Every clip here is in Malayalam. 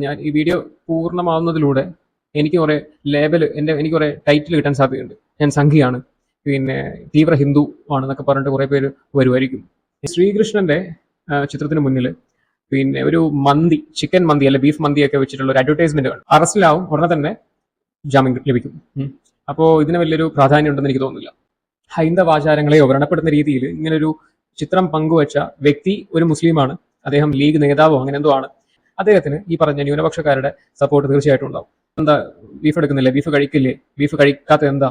ഞാൻ ഈ വീഡിയോ പൂർണ്ണമാവുന്നതിലൂടെ എനിക്ക് കുറെ എനിക്ക് കുറെ ടൈറ്റിൽ കിട്ടാൻ സാധ്യതയുണ്ട്. ഞാൻ സംഘിയാണ്, പിന്നെ തീവ്ര ഹിന്ദു ആണെന്നൊക്കെ പറഞ്ഞിട്ട് കുറെ പേര് വരുമായിരിക്കും. ശ്രീകൃഷ്ണന്റെ ചിത്രത്തിന് മുന്നിൽ പിന്നെ ഒരു മന്തി, ചിക്കൻ മന്തി അല്ലെ ബീഫ് മന്തിയൊക്കെ വെച്ചിട്ടുള്ള ഒരു അഡ്വർടൈസ്മെന്റ് കാണും. അറസ്റ്റിലാവും, ഉടനെ തന്നെ ജാമ്യം ലഭിക്കും. അപ്പോൾ ഇതിന് വലിയൊരു പ്രാധാന്യം ഉണ്ടെന്ന് എനിക്ക് തോന്നുന്നില്ല. ഹൈന്ദവാചാരങ്ങളെയോ വ്രണപ്പെടുന്ന രീതിയിൽ ഇങ്ങനൊരു ചിത്രം പങ്കുവച്ച വ്യക്തി ഒരു മുസ്ലിമാണ്. അദ്ദേഹം ലീഗ് നേതാവോ അങ്ങനെ എന്തോ ആണ്. അദ്ദേഹത്തിന് ഈ പറഞ്ഞ ന്യൂനപക്ഷക്കാരുടെ സപ്പോർട്ട് തീർച്ചയായിട്ടും ഉണ്ടാവും. എന്താ ബീഫ് എടുക്കുന്നില്ലേ, ബീഫ് കഴിക്കില്ലേ, ബീഫ് കഴിക്കാത്ത എന്താ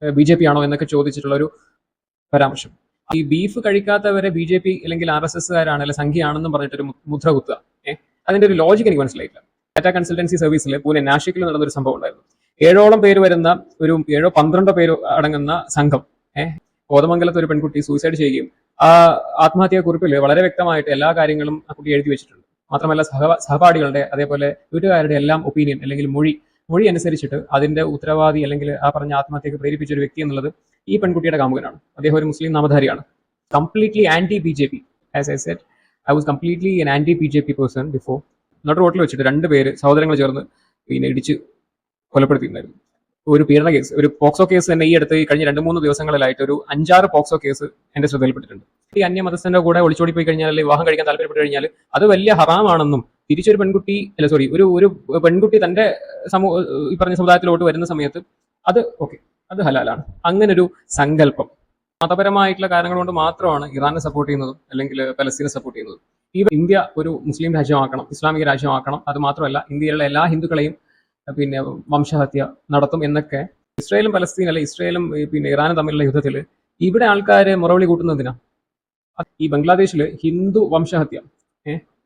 BJP ആണോ എന്നൊക്കെ ചോദിച്ചിട്ടുള്ള ഒരു പരാമർശം. ഈ ബീഫ് കഴിക്കാത്തവരെ BJP അല്ലെങ്കിൽ RSSകാരാണ് അല്ലെങ്കിൽ സംഖ്യയാണെന്നും പറഞ്ഞിട്ടൊരു മുദ്ര കുത്തുക. അതിന്റെ ഒരു ലോജിക്ക് എനിക്ക് മനസ്സിലായില്ല. ടാറ്റ കൺസൾട്ടൻസി സർവീസിൽ പൂനെ നാഷിക്കിൽ നടന്നൊരു സംഭവം ഉണ്ടായിരുന്നു. 7ഓളം പേര് വരുന്ന ഒരു 12 പേര് അടങ്ങുന്ന സംഘം കോതമംഗലത്ത് ഒരു പെൺകുട്ടി സൂയിസൈഡ് ചെയ്യുകയും ആ ആത്മഹത്യാ കുറിപ്പിൽ വളരെ വ്യക്തമായിട്ട് എല്ലാ കാര്യങ്ങളും ആ കുട്ടി എഴുതി വെച്ചിട്ടുണ്ട്. മാത്രമല്ല സഹപാഠികളുടെ അതേപോലെ വീട്ടുകാരുടെ എല്ലാം ഒപ്പീനിയൻ അല്ലെങ്കിൽ മൊഴി അനുസരിച്ചിട്ട് അതിന്റെ ഉത്തരവാദി അല്ലെങ്കിൽ ആ പറഞ്ഞ ആത്മഹത്യക്ക് പ്രേരിപ്പിച്ച ഒരു വ്യക്തി എന്നുള്ളത് ഈ പെൺകുട്ടിയുടെ കാമുകനാണ്. അദ്ദേഹം ഒരു മുസ്ലിം നാമധാരിയാണ്. Completely anti BJP. As I said, I was completely an anti BJP person before. നട് റോട്ടിൽ വെച്ചിട്ട് 2 പേര് സഹോദരങ്ങൾ ചേർന്ന് പിന്നെ ഇടിച്ച് കൊലപ്പെടുത്തിയിട്ടുണ്ടായിരുന്നു. ഒരു പീഡന കേസ്, ഒരു പോക്സോ കേസ് തന്നെ ഈ അടുത്ത് കഴിഞ്ഞ 2-3 ദിവസങ്ങളിലായിട്ട് ഒരു 5-6 പോക്സോ കേസ് എന്റെ ശ്രദ്ധയിൽപ്പെട്ടിട്ടുണ്ട്. ഈ അന്യമതസ്ഥന്റെ കൂടെ ഒളിച്ചോടി പോയി കഴിഞ്ഞാൽ, അല്ലെങ്കിൽ വിവാഹം കഴിക്കാൻ താല്പര്യപ്പെട്ട് കഴിഞ്ഞാൽ അത് വലിയ ഹറാമാണെന്നും തിരിച്ചൊരു പെൺകുട്ടി ഒരു പെൺകുട്ടി തന്റെ ഈ പറഞ്ഞ സമുദായത്തിലോട്ട് വരുന്ന സമയത്ത് അത് ഓക്കെ, അത് ഹലാലാണ്. അങ്ങനൊരു സങ്കല്പം മതപരമായിട്ടുള്ള കാര്യങ്ങൾ കൊണ്ട് മാത്രമാണ് ഇറാനെ സപ്പോർട്ട് ചെയ്യുന്നതും അല്ലെങ്കിൽ പലസ്തീനെ സപ്പോർട്ട് ചെയ്യുന്നതും. ഈ ഇന്ത്യ ഒരു മുസ്ലിം രാജ്യമാക്കണം, ഇസ്ലാമിക രാജ്യമാക്കണം, അത് മാത്രമല്ല ഇന്ത്യയിലുള്ള എല്ലാ ഹിന്ദുക്കളെയും പിന്നെ വംശഹത്യ നടത്തും എന്നൊക്കെ ഇസ്രായേലും പലസ്തീൻ അല്ലെ ഇസ്രായേലും പിന്നെ ഇറാനും തമ്മിലുള്ള യുദ്ധത്തിൽ ഇവിടെ ആൾക്കാരെ മുറവിളി കൂട്ടുന്നതിനാ. ഈ ബംഗ്ലാദേശിൽ ഹിന്ദു വംശഹത്യ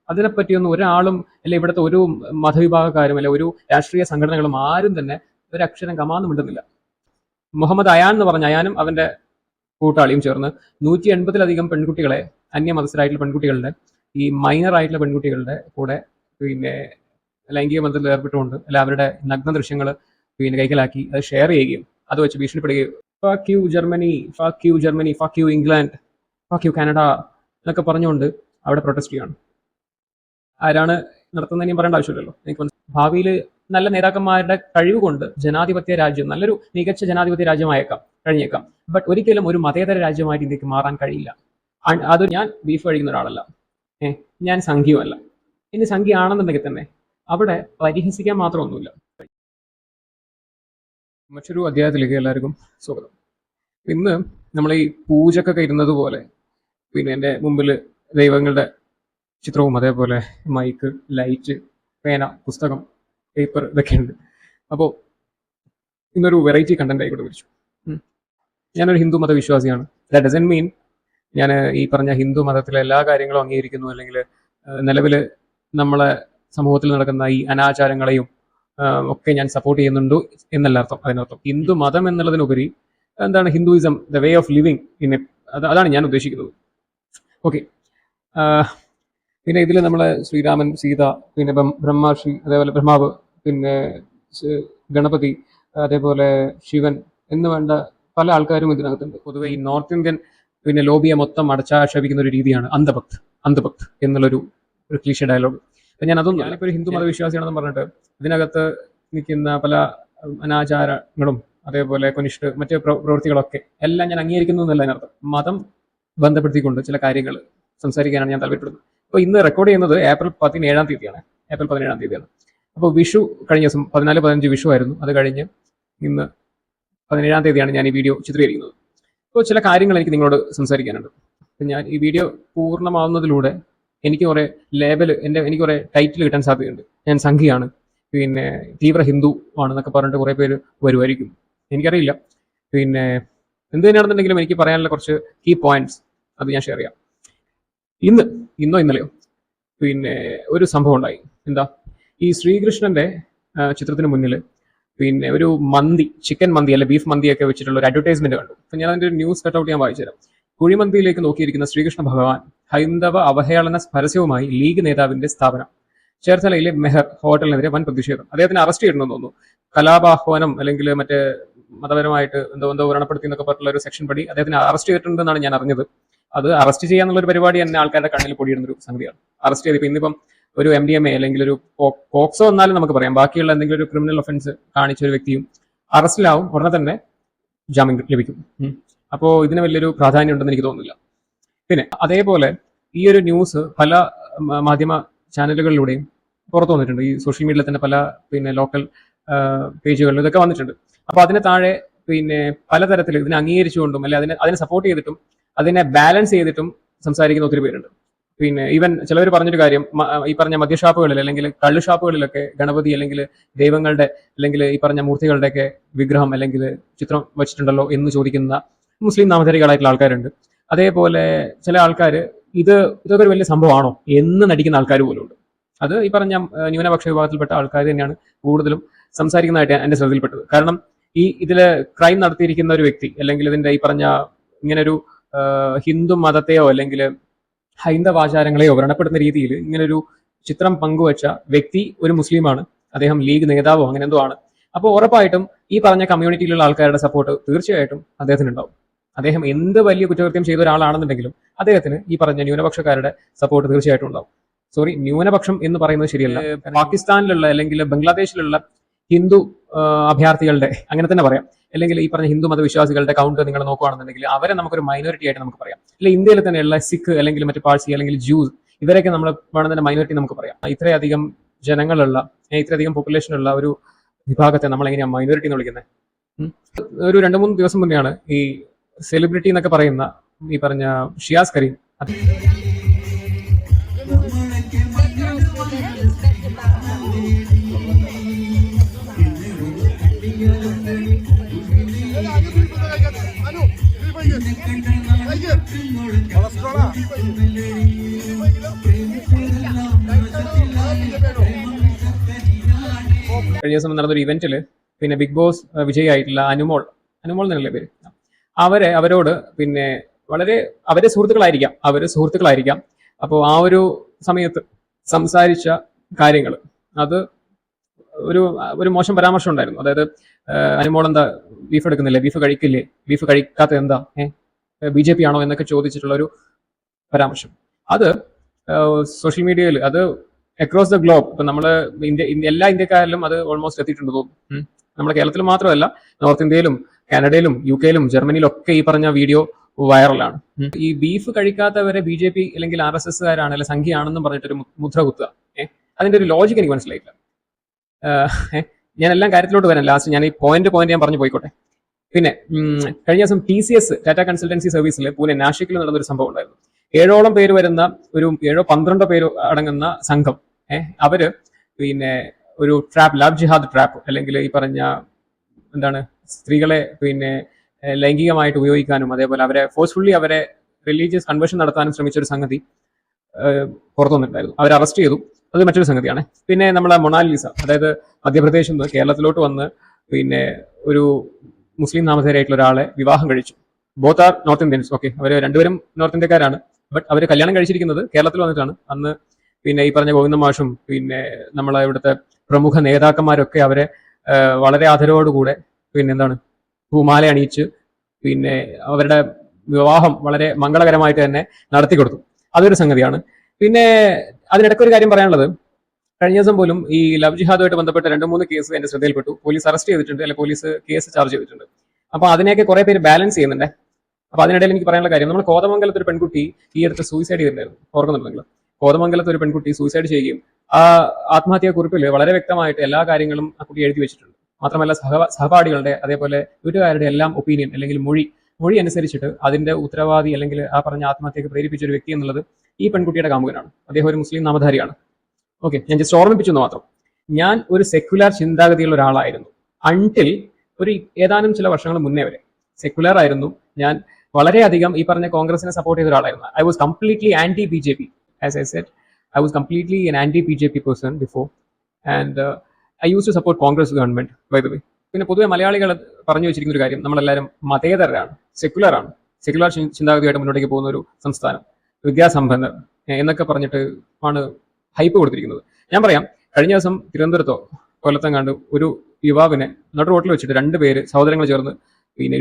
അതിനെപ്പറ്റിയൊന്നും ഒരാളും അല്ലെ ഇവിടുത്തെ ഒരു മതവിഭാഗക്കാരും അല്ലെ ഒരു രാഷ്ട്രീയ സംഘടനകളും ആരും തന്നെ ഒരക്ഷരം കമാന്ന് മിണ്ടുന്നില്ല. മുഹമ്മദ് അയാൻ എന്ന് പറഞ്ഞ അയാനും അവന്റെ കൂട്ടാളിയും ചേർന്ന് 180-ലധികം പെൺകുട്ടികളെ, അന്യമതസ്ഥരായിട്ടുള്ള പെൺകുട്ടികളുടെ, ഈ മൈനർ ആയിട്ടുള്ള പെൺകുട്ടികളുടെ കൂടെ പിന്നെ ലൈംഗിക ബന്ധത്തിൽ ഏർപ്പെട്ടുകൊണ്ട് അല്ല അവരുടെ നഗ്ന ദൃശ്യങ്ങൾ പിന്നെ കൈക്കലാക്കി അത് ഷെയർ ചെയ്യുകയും അത് വെച്ച് ഭീഷണിപ്പെടുകയും fuck you Germany, fuck you Germany, fuck you England, fuck you Canada എന്നൊക്കെ പറഞ്ഞുകൊണ്ട് അവിടെ പ്രൊട്ടസ്റ്റ് ചെയ്യാണ്. ആരാണ് നടത്തുന്നതെന്ന് പറയേണ്ട ആവശ്യമില്ലല്ലോ. എനിക്ക് ഭാവിയിൽ നല്ല നേതാക്കന്മാരുടെ കഴിവ് കൊണ്ട് ജനാധിപത്യ രാജ്യം, നല്ലൊരു മികച്ച ജനാധിപത്യ രാജ്യമായേക്കാം, കഴിഞ്ഞേക്കാം. ബട്ട് ഒരിക്കലും ഒരു മതേതര രാജ്യമായിട്ട് ഇന്ത്യക്ക് മാറാൻ കഴിയില്ല. അത് ഞാൻ ബീഫ് കഴിക്കുന്ന ഒരാളല്ല, ഞാൻ സംഖ്യയുമല്ല. ഇനി സംഖ്യയാണെന്നുണ്ടെങ്കിൽ തന്നെ അവിടെ പരിഹസിക്കാൻ മാത്രമൊന്നുമില്ല. മറ്റൊരു അധ്യായത്തിലേക്ക് എല്ലാവർക്കും സ്വാഗതം. ഇന്ന് നമ്മൾ ഈ പൂജക്കൊക്കെ ഇരുന്നത് പോലെ പിന്നെ എൻ്റെ മുമ്പിൽ ദൈവങ്ങളുടെ ചിത്രവും അതേപോലെ മൈക്ക്, ലൈറ്റ്, പേന, പുസ്തകം, പേപ്പർ ഇതൊക്കെ ഉണ്ട്. അപ്പോൾ ഇന്നൊരു വെറൈറ്റി കണ്ടന്റ് ആയിക്കോട്ട് വിളിച്ചു. ഞാനൊരു ഹിന്ദു മതവിശ്വാസിയാണ്. ദാറ്റ് ഡസൻറ്റ് മീൻ ഞാൻ ഈ പറഞ്ഞ ഹിന്ദു മതത്തിലെ എല്ലാ കാര്യങ്ങളും അംഗീകരിക്കുന്നു അല്ലെങ്കിൽ നിലവിൽ നമ്മളെ സമൂഹത്തിൽ നടക്കുന്ന ഈ അനാചാരങ്ങളെയും ഒക്കെ ഞാൻ സപ്പോർട്ട് ചെയ്യുന്നുണ്ടോ എന്നല്ല അർത്ഥം. അതിനർത്ഥം ഹിന്ദു മതം എന്നുള്ളതിനുപരി എന്താണ് Hinduism, the way of living in A, അതാണ് ഞാൻ ഉദ്ദേശിക്കുന്നത്. ഓക്കെ. പിന്നെ ഇതിൽ നമ്മളെ ശ്രീരാമൻ, സീത, പിന്നെ ബ്രഹ്മർഷി, അതേപോലെ ബ്രഹ്മാവ്, പിന്നെ ഗണപതി, അതേപോലെ ശിവൻ എന്ന് വേണ്ട പല ആൾക്കാരും ഇതിനകത്തുണ്ട്. പൊതുവെ ഈ നോർത്ത് ഇന്ത്യൻ പിന്നെ ലോബിയെ മൊത്തം അടച്ചാക്ഷേപിക്കുന്ന ഒരു രീതിയാണ് അന്ധഭക്ത് എന്നുള്ളൊരു ക്ലീഷേ ഡയലോഗ്. അപ്പം ഞാനിപ്പോൾ ഒരു ഹിന്ദു മതവിശ്വാസിയാണെന്ന് പറഞ്ഞിട്ട് ഇതിനകത്ത് നിൽക്കുന്ന പല അനാചാരങ്ങളും അതേപോലെ കൊനിഷ്ഠ മറ്റ് പ്രവൃത്തികളൊക്കെ എല്ലാം ഞാൻ അംഗീകരിക്കുന്നു എന്നല്ല അതിനർത്ഥം. മതം ബന്ധപ്പെടുത്തിക്കൊണ്ട് ചില കാര്യങ്ങൾ സംസാരിക്കാനാണ് ഞാൻ താല്പര്യപ്പെടുന്നത്. അപ്പോൾ ഇന്ന് റെക്കോർഡ് ചെയ്യുന്നത് ഏപ്രിൽ 17-ാം തീയതിയാണ്. അപ്പോൾ വിഷു കഴിഞ്ഞ ദിവസം 14-15 വിഷു ആയിരുന്നു. അത് കഴിഞ്ഞ് ഇന്ന് 17-ാം തീയതിയാണ് ഞാൻ ഈ വീഡിയോ ചിത്രീകരിക്കുന്നത്. അപ്പോൾ ചില കാര്യങ്ങൾ എനിക്ക് നിങ്ങളോട് സംസാരിക്കാനുണ്ട്. ഞാൻ ഈ വീഡിയോ പൂർണ്ണമാവുന്നതിലൂടെ എനിക്ക് കുറെ ടൈറ്റിൽ കിട്ടാൻ സാധ്യതയുണ്ട്. ഞാൻ സംഖ്യയാണ്, പിന്നെ തീവ്ര ഹിന്ദു ആണെന്നൊക്കെ പറഞ്ഞിട്ട് കുറെ പേര് വരുമായിരിക്കും. എനിക്കറിയില്ല. പിന്നെ എന്ത് തന്നെയാണെന്നുണ്ടെങ്കിലും എനിക്ക് പറയാനുള്ള കുറച്ച് കീ പോയിന്റ്സ് അത് ഞാൻ ഷെയർ ചെയ്യാം. ഇന്നോ ഇന്നലെയോ പിന്നെ ഒരു സംഭവം ഉണ്ടായി. എന്താ, ഈ ശ്രീകൃഷ്ണന്റെ ചിത്രത്തിന് മുന്നിൽ പിന്നെ ഒരു മന്തി, ചിക്കൻ മന്തി അല്ലെ ബീഫ് മന്തിയൊക്കെ വെച്ചിട്ടുള്ള ഒരു അഡ്വർടൈസ്മെന്റ് കണ്ടു. അപ്പം ഞാൻ അതിന്റെ ഒരു ന്യൂസ് കട്ടൗട്ട് ഞാൻ വായിച്ചുതരാം. കുഴിമന്തിയിലേക്ക് നോക്കിയിരിക്കുന്ന ശ്രീകൃഷ്ണ ഭഗവാൻ ഹൈന്ദവ അവഹേളന പരസ്യവുമായി ലീഗ് നേതാവിന്റെ സ്ഥാപനം. ചേർത്തലയിലെ മെഹർ ഹോട്ടലിനെതിരെ വൻ പ്രതിഷേധം. അദ്ദേഹത്തിന് അറസ്റ്റ് ചെയ്യണമെന്ന് തോന്നുന്നു. കലാപാഹ്വാനം അല്ലെങ്കിൽ മറ്റേ മതപരമായിട്ട് എന്തോ വ്രണപ്പെടുത്തി എന്നൊക്കെ പറഞ്ഞുള്ള ഒരു സെക്ഷൻ പടി അദ്ദേഹത്തിന് അറസ്റ്റ് ചെയ്തിട്ടുണ്ടെന്നാണ് ഞാൻ അറിഞ്ഞത്. അത് അറസ്റ്റ് ചെയ്യാന്നുള്ളൊരു പരിപാടി തന്നെ ആൾക്കാരുടെ കണ്ണിൽ പൊടിയിടുന്നൊരു സംഗതിയാണ്. അറസ്റ്റ് ചെയ്ത് ഇന്നിപ്പം ഒരു MDMA അല്ലെങ്കിൽ ഒരു പോക്സോ എന്നാലും നമുക്ക് പറയാം, ബാക്കിയുള്ള എന്തെങ്കിലും ഒരു ക്രിമിനൽ ഒഫൻസ് കാണിച്ച ഒരു വ്യക്തിയും അറസ്റ്റിലാവും, ഉടനെ തന്നെ ജാമ്യം ലഭിക്കും. അപ്പോൾ ഇതിന് വലിയൊരു പ്രാധാന്യം ഉണ്ടെന്ന് എനിക്ക് തോന്നുന്നില്ല. പിന്നെ അതേപോലെ ഈ ഒരു ന്യൂസ് പല മാധ്യമ ചാനലുകളിലൂടെയും പുറത്തു വന്നിട്ടുണ്ട്. ഈ സോഷ്യൽ മീഡിയയിൽ തന്നെ പല ലോക്കൽ പേജുകളിലും ഇതൊക്കെ വന്നിട്ടുണ്ട്. അപ്പോൾ അതിന് താഴെ പലതരത്തിൽ ഇതിനെ അംഗീകരിച്ചുകൊണ്ടും അല്ലെ അതിനെ സപ്പോർട്ട് ചെയ്തിട്ടും അതിനെ ബാലൻസ് ചെയ്തിട്ടും സംസാരിക്കുന്ന ഒത്തിരി പേരുണ്ട്. ഈവൻ ചിലവർ പറഞ്ഞൊരു കാര്യം, ഈ പറഞ്ഞ മദ്യഷാപ്പുകളിൽ അല്ലെങ്കിൽ കള്ള് ഷാപ്പുകളിലൊക്കെ ഗണപതി അല്ലെങ്കിൽ ദൈവങ്ങളുടെ അല്ലെങ്കിൽ ഈ പറഞ്ഞ മൂർത്തികളുടെയൊക്കെ വിഗ്രഹം അല്ലെങ്കിൽ ചിത്രം വെച്ചിട്ടുണ്ടല്ലോ എന്ന് ചോദിക്കുന്ന മുസ്ലിം നാമധാരികളായിട്ടുള്ള ആൾക്കാരുണ്ട്. അതേപോലെ ചില ആൾക്കാർ ഇതൊക്കെ ഒരു വലിയ സംഭവമാണോ എന്ന് നടിക്കുന്ന ആൾക്കാർ പോലും ഉണ്ട്. അത് ഈ പറഞ്ഞ ന്യൂനപക്ഷ വിഭാഗത്തിൽപ്പെട്ട ആൾക്കാർ തന്നെയാണ് കൂടുതലും സംസാരിക്കുന്നതായിട്ട് എൻ്റെ ശ്രദ്ധയിൽപ്പെട്ടത്. കാരണം ഇതില് ക്രൈം നടത്തിയിരിക്കുന്ന ഒരു വ്യക്തി അല്ലെങ്കിൽ ഇതിന്റെ ഈ പറഞ്ഞ ഇങ്ങനൊരു ഹിന്ദു മതത്തെയോ അല്ലെങ്കിൽ ഹൈന്ദവാചാരങ്ങളെയോ വ്രണപ്പെടുന്ന രീതിയിൽ ഇങ്ങനൊരു ചിത്രം പങ്കുവച്ച വ്യക്തി ഒരു മുസ്ലിമാണ്, അദ്ദേഹം ലീഗ് നേതാവോ അങ്ങനെ എന്തോ ആണ്. അപ്പോൾ ഉറപ്പായിട്ടും ഈ പറഞ്ഞ കമ്മ്യൂണിറ്റിയിലുള്ള ആൾക്കാരുടെ സപ്പോർട്ട് തീർച്ചയായിട്ടും അദ്ദേഹത്തിന് ഉണ്ടാവും. അദ്ദേഹം എന്ത് വലിയ കുറ്റകൃത്യം ചെയ്ത ഒരാളാണെന്നുണ്ടെങ്കിലും അദ്ദേഹത്തിന് ഈ പറഞ്ഞ ന്യൂനപക്ഷക്കാരുടെ സപ്പോർട്ട് തീർച്ചയായിട്ടും ഉണ്ടാവും. സോറി, ന്യൂനപക്ഷം എന്ന് പറയുന്നത് ശരിയല്ല, പാകിസ്ഥാനിലുള്ള അല്ലെങ്കിൽ ബംഗ്ലാദേശിലുള്ള ഹിന്ദു അഭയാർത്ഥികളുടെ അങ്ങനെ തന്നെ പറയാം, അല്ലെങ്കിൽ ഈ പറഞ്ഞ ഹിന്ദു മതവിശ്വാസികളുടെ കൗണ്ട് നിങ്ങൾ നോക്കുകയാണെന്നുണ്ടെങ്കിൽ അവരെ നമുക്കൊരു മൈനോറിറ്റി ആയിട്ട് നമുക്ക് പറയാം. അല്ലെങ്കിൽ ഇന്ത്യയിൽ തന്നെയുള്ള സിഖ് അല്ലെങ്കിൽ മറ്റു പാഴ്സി അല്ലെങ്കിൽ ജൂസ് ഇവരൊക്കെ നമ്മൾ വേണമെന്നെ മൈനോറിറ്റി നമുക്ക് പറയാം. ഇത്രയധികം ജനങ്ങളുള്ള ഇത്രയധികം പോപ്പുലേഷനുള്ള ഒരു വിഭാഗത്തെ നമ്മൾ എങ്ങനെയാണ് മൈനോറിറ്റി എന്ന് വിളിക്കുന്നത്? ഒരു 2-3 ദിവസം മുന്നെയാണ് ഈ സെലിബ്രിറ്റി എന്നൊക്കെ പറയുന്ന ഈ പറഞ്ഞ ഷിയാസ് കരീം കഴിഞ്ഞ ദിവസം നടന്നൊരു ഇവന്റില് ബിഗ് ബോസ് വിജയായിട്ടുള്ള അനുമോൾ എന്നല്ലേ പേര്, അവരോട് വളരെ അവരെ സുഹൃത്തുക്കളായിരിക്കാം. അപ്പോൾ ആ ഒരു സമയത്ത് സംസാരിച്ച കാര്യങ്ങൾ അത് ഒരു മോശം പരാമർശം ഉണ്ടായിരുന്നു. അതായത് അനുമോൾ എന്താ ബീഫ് എടുക്കുന്നില്ലേ, ബീഫ് കഴിക്കില്ലേ, ബീഫ് കഴിക്കാത്ത എന്താ BJP ആണോ എന്നൊക്കെ ചോദിച്ചിട്ടുള്ള ഒരു പരാമർശം. അത് സോഷ്യൽ മീഡിയയിൽ അത് അക്രോസ് ദ ഗ്ലോബ് ഇപ്പൊ നമ്മള് എല്ലാ ഇന്ത്യക്കാരിലും അത് ഓൾമോസ്റ്റ് എത്തിയിട്ടുണ്ട് തോന്നുന്നു. നമ്മുടെ കേരളത്തിൽ മാത്രമല്ല, നോർത്ത് ഇന്ത്യയിലും കാനഡയിലും UK-ലും ജർമ്മനിയിലും ഒക്കെ ഈ പറഞ്ഞ വീഡിയോ വൈറലാണ്. ഈ ബീഫ് കഴിക്കാത്തവരെ BJP അല്ലെങ്കിൽ RSSകാരാണ് അല്ലെങ്കിൽ സംഖ്യയാണെന്നും പറഞ്ഞിട്ടൊരു മുദ്ര കുത്തുക. അതിന്റെ ഒരു ലോജിക്ക് എനിക്ക് മനസ്സിലായില്ല. ഞാൻ എല്ലാം കാര്യത്തിലോട്ട് വരാം, ലാസ്റ്റ് ഞാൻ ഈ പോയിന്റ് ഞാൻ പറഞ്ഞു പോയിക്കോട്ടെ. കഴിഞ്ഞ ദിവസം TCS ടാറ്റ കൺസൾട്ടൻസി സർവീസിൽ പൂനെ നാഷിക്കിൽ നടന്നൊരു സംഭവം ഉണ്ടായിരുന്നു. 7ഓളം പേര് വരുന്ന ഒരു 12 പേര് അടങ്ങുന്ന സംഘം അവര് ഒരു ട്രാപ്പ്, ലവ് ജിഹാദ് ട്രാപ്പ് അല്ലെങ്കിൽ ഈ പറഞ്ഞ എന്താണ് സ്ത്രീകളെ ലൈംഗികമായിട്ട് ഉപയോഗിക്കാനും അതേപോലെ അവരെ ഫോഴ്സ്ഫുള്ളി അവരെ റിലീജിയസ് കൺവേർഷൻ നടത്താനും ശ്രമിച്ച ഒരു സംഗതി പുറത്തു വന്നിട്ടുണ്ടായിരുന്നു. അവരെ അറസ്റ്റ് ചെയ്തു. അത് മറ്റൊരു സംഗതിയാണ്. നമ്മളെ മൊണാലിസ, അതായത് മധ്യപ്രദേശിൽ നിന്ന് കേരളത്തിലോട്ട് വന്ന് ഒരു മുസ്ലിം നാമധാരിയായിട്ടുള്ള ഒരാളെ വിവാഹം കഴിച്ചു. Both are North Indians. Okay, അവർ രണ്ടുപേരും നോർത്ത് ഇന്ത്യക്കാരാണ്. ബട്ട് അവർ കല്യാണം കഴിച്ചിരിക്കുന്നത് കേരളത്തിൽ വന്നിട്ടാണ്. അന്ന് ഈ പറഞ്ഞ ഗോവിന്ദ മാഷും നമ്മളെ ഇവിടുത്തെ പ്രമുഖ നേതാക്കന്മാരൊക്കെ അവരെ വളരെ ആദരവോടുകൂടെ എന്താണ് പൂമാല അണിയിച്ച് അവരുടെ വിവാഹം വളരെ മംഗളകരമായിട്ട് തന്നെ നടത്തി കൊടുത്തു. അതൊരു സംഗതിയാണ്. അതിനിടയ്ക്ക് ഒരു കാര്യം പറയാനുള്ളത്, കഴിഞ്ഞ ദിവസം പോലും ഈ ലവ് ജിഹാദുമായിട്ട് ബന്ധപ്പെട്ട 2-3 കേസ് എന്റെ ശ്രദ്ധയിൽപ്പെട്ടു. പോലീസ് അറസ്റ്റ് ചെയ്തിട്ടുണ്ട്, അല്ലെങ്കിൽ പോലീസ് കേസ് ചാർജ് ചെയ്തിട്ടുണ്ട്. അപ്പൊ അതിനെയൊക്കെ കുറെ പേര് ബാലൻസ് ചെയ്യുന്നുണ്ട്. അപ്പൊ അതിനിടയിൽ എനിക്ക് പറയാനുള്ള കാര്യം, നമ്മൾ കോതമംഗലത്ത് ഒരു പെൺകുട്ടി ഈ അടുത്ത് സൂയിസൈഡ് ചെയ്തിട്ടുണ്ടായിരുന്നു, ഓർക്കുന്നുണ്ടെങ്കിൽ. കോതമംഗലത്ത് ഒരു പെൺകുട്ടി സൂയിസൈഡ് ചെയ്യുകയും ആ ആത്മഹത്യാ കുറിപ്പിൽ വളരെ വ്യക്തമായിട്ട് എല്ലാ കാര്യങ്ങളും ആ കുട്ടി എഴുതി വെച്ചിട്ടുണ്ട്. മാത്രമല്ല സഹപാഠികളുടെ അതേപോലെ വീട്ടുകാരുടെ എല്ലാം ഒപ്പീനിയൻ അല്ലെങ്കിൽ മൊഴി അനുസരിച്ചിട്ട് അതിന്റെ ഉത്തരവാദി അല്ലെങ്കിൽ ആ പറഞ്ഞ ആത്മഹത്യക്ക് പ്രേരിപ്പിച്ച ഒരു വ്യക്തി എന്നുള്ളത് ഈ പെൺകുട്ടിയുടെ കാമുകനാണ്. അദ്ദേഹം ഒരു മുസ്ലിം നാമധാരിയാണ്. ഓക്കെ, ഞാൻ ജസ്റ്റ് ഓർമ്മിപ്പിച്ചു എന്ന് മാത്രം. ഞാൻ ഒരു സെക്യുലർ ചിന്താഗതിയുള്ള ഒരാളായിരുന്നു അൺടിൽ ഒരു ഏതാനും ചില വർഷങ്ങൾ മുന്നേ വരെ സെക്യുലർ ആയിരുന്നു. ഞാൻ വളരെയധികം ഈ പറഞ്ഞ കോൺഗ്രസിനെ സപ്പോർട്ട് ചെയ്ത ഒരാളായിരുന്നു. I was completely anti BJP. As I said, I was completely an anti-BJP person before and I used to support Congress government by the way. പൊതുവെ മലയാളികൾ പറഞ്ഞു വെച്ചിരിക്കുന്ന ഒരു കാര്യം, നമ്മളെല്ലാവരും മതേതരരാണ്, സെക്യുലറാണ്, സെക്യുലർ ചിന്താഗതിയായിട്ട് മുന്നോട്ടേക്ക് പോകുന്ന ഒരു സംസ്ഥാനം, വിദ്യാസമ്പന്നർ എന്നൊക്കെ പറഞ്ഞിട്ട് ആണ് ഹൈപ്പ് കൊടുത്തിരിക്കുന്നത്. ഞാൻ പറയാം, കഴിഞ്ഞ ദിവസം തിരുവനന്തപുരത്തോ കൊല്ലത്തെങ്ങാണ്ട് ഒരു യുവാവിനെ നടു റോട്ടിൽ വെച്ചിട്ട് 2 പേര് സഹോദരങ്ങൾ ചേർന്ന്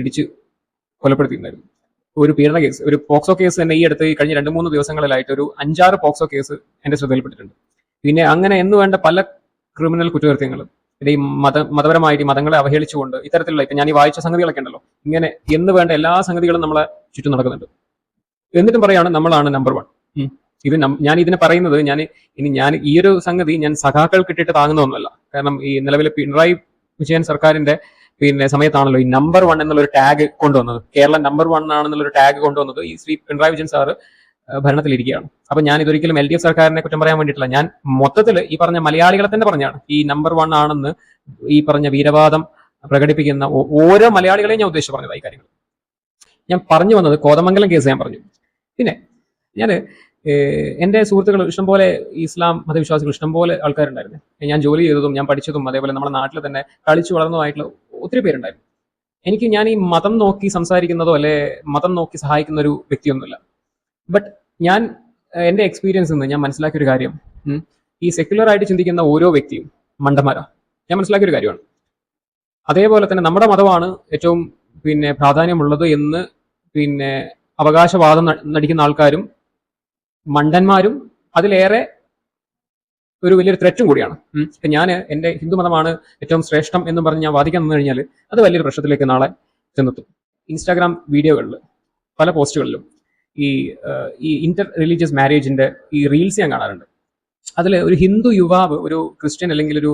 ഇടിച്ച് കൊലപ്പെടുത്തിയിട്ടുണ്ടായിരുന്നു. ഒരു പീഡന കേസ്, ഒരു പോക്സോ കേസ് തന്നെ ഈ അടുത്ത് കഴിഞ്ഞ 2-3 ദിവസങ്ങളിലായിട്ട് ഒരു 5-6 പോക്സോ കേസ് എന്റെ ശ്രദ്ധയിൽപ്പെട്ടിട്ടുണ്ട്. പിന്നെ അങ്ങനെ എന്ന് വേണ്ട പല ക്രിമിനൽ കുറ്റകൃത്യങ്ങളും ഇത് ഈ മതപരമായിട്ട് ഈ മതങ്ങളെ അവഹേളിച്ചുകൊണ്ട് ഇത്തരത്തിലുള്ള ഇപ്പൊ ഞാൻ ഈ വായിച്ച സംഗതികളൊക്കെ ഉണ്ടല്ലോ, ഇങ്ങനെ എന്ന് വേണ്ട എല്ലാ സംഗതികളും നമ്മളെ ചുറ്റും നടക്കുന്നുണ്ട്. എന്നിട്ടും പറയാണ് നമ്മളാണ് നമ്പർ 1. ഇത് ഞാൻ ഇതിനെ പറയുന്നത് ഞാൻ ഈ ഒരു സംഗതി ഞാൻ സഖാക്കൾക്ക് ഇട്ടിട്ട് താങ്ങുന്നതൊന്നുമല്ല. കാരണം ഈ നിലവിലെ പിണറായി വിജയൻ സർക്കാരിന്റെ സമയത്താണല്ലോ ഈ നമ്പർ 1 എന്നുള്ളൊരു ടാഗ് കൊണ്ടുവന്നത്. കേരളം നമ്പർ 1 ആണെന്നുള്ളൊരു ടാഗ് കൊണ്ടുവന്നത് ഈ ശ്രീ പിണറായി വിജയൻ സാറ് ഭരണത്തിലിരിക്കുകയാണ്. അപ്പൊ ഞാൻ ഇതൊരിക്കലും LDF സർക്കാരിനെ കുറ്റം പറയാൻ വേണ്ടിയിട്ടില്ല. ഞാൻ മൊത്തത്തിൽ ഈ പറഞ്ഞ മലയാളികളെ തന്നെ പറഞ്ഞാണ് ഈ നമ്പർ 1 ആണെന്ന് ഈ പറഞ്ഞ വീരവാദം പ്രകടിപ്പിക്കുന്ന ഓരോ മലയാളികളെയും ഞാൻ ഉദ്ദേശിച്ച് പറഞ്ഞതായി കാര്യങ്ങൾ. ഞാൻ പറഞ്ഞു വന്നത് കോതമംഗലം കേസ് ഞാൻ പറഞ്ഞു. പിന്നെ ഞാൻ എൻ്റെ സുഹൃത്തുക്കൾ ഇഷ്ടംപോലെ ഇസ്ലാം മതവിശ്വാസികൾ ഇഷ്ടംപോലെ ആൾക്കാരുണ്ടായിരുന്നു. ഞാൻ ജോലി ചെയ്തതും ഞാൻ പഠിച്ചതും അതേപോലെ നമ്മുടെ നാട്ടിൽ തന്നെ കളിച്ചു വളർന്നതുമായിട്ടുള്ള ഒത്തിരി പേരുണ്ടായിരുന്നു. ഞാൻ ഈ മതം നോക്കി സംസാരിക്കുന്നതോ അല്ലെ മതം നോക്കി സഹായിക്കുന്ന ഒരു വ്യക്തിയൊന്നുമില്ല. ബട്ട് ഞാൻ എൻ്റെ എക്സ്പീരിയൻസിൽ നിന്ന് ഞാൻ മനസ്സിലാക്കിയൊരു കാര്യം, ഈ സെക്യുലർ ആയിട്ട് ചിന്തിക്കുന്ന ഓരോ വ്യക്തിയും മണ്ടന്മാരാ. ഞാൻ മനസ്സിലാക്കിയൊരു കാര്യമാണ്. അതേപോലെ തന്നെ നമ്മുടെ മതമാണ് ഏറ്റവും പ്രാധാന്യമുള്ളത് എന്ന് അവകാശവാദം നടിക്കുന്ന ആൾക്കാരും മണ്ടന്മാരും അതിലേറെ ഒരു വലിയൊരു ത്രെറ്റും കൂടിയാണ്. ഞാൻ എൻ്റെ ഹിന്ദു മതമാണ് ഏറ്റവും ശ്രേഷ്ഠം എന്ന് പറഞ്ഞ് ഞാൻ വാദിക്കാൻ നിന്ന് കഴിഞ്ഞാൽ അത് വലിയൊരു പ്രശ്നത്തിലേക്ക് നാളെ ചെന്നെത്തും. ഇൻസ്റ്റാഗ്രാം വീഡിയോകളിൽ പല പോസ്റ്റുകളിലും ഈ ഇന്റർ റിലീജിയസ് മാരേജിന്റെ ഈ റീൽസ് ഞാൻ കാണാറുണ്ട്. അതിൽ ഒരു ഹിന്ദു യുവാവ് ഒരു ക്രിസ്ത്യൻ അല്ലെങ്കിൽ ഒരു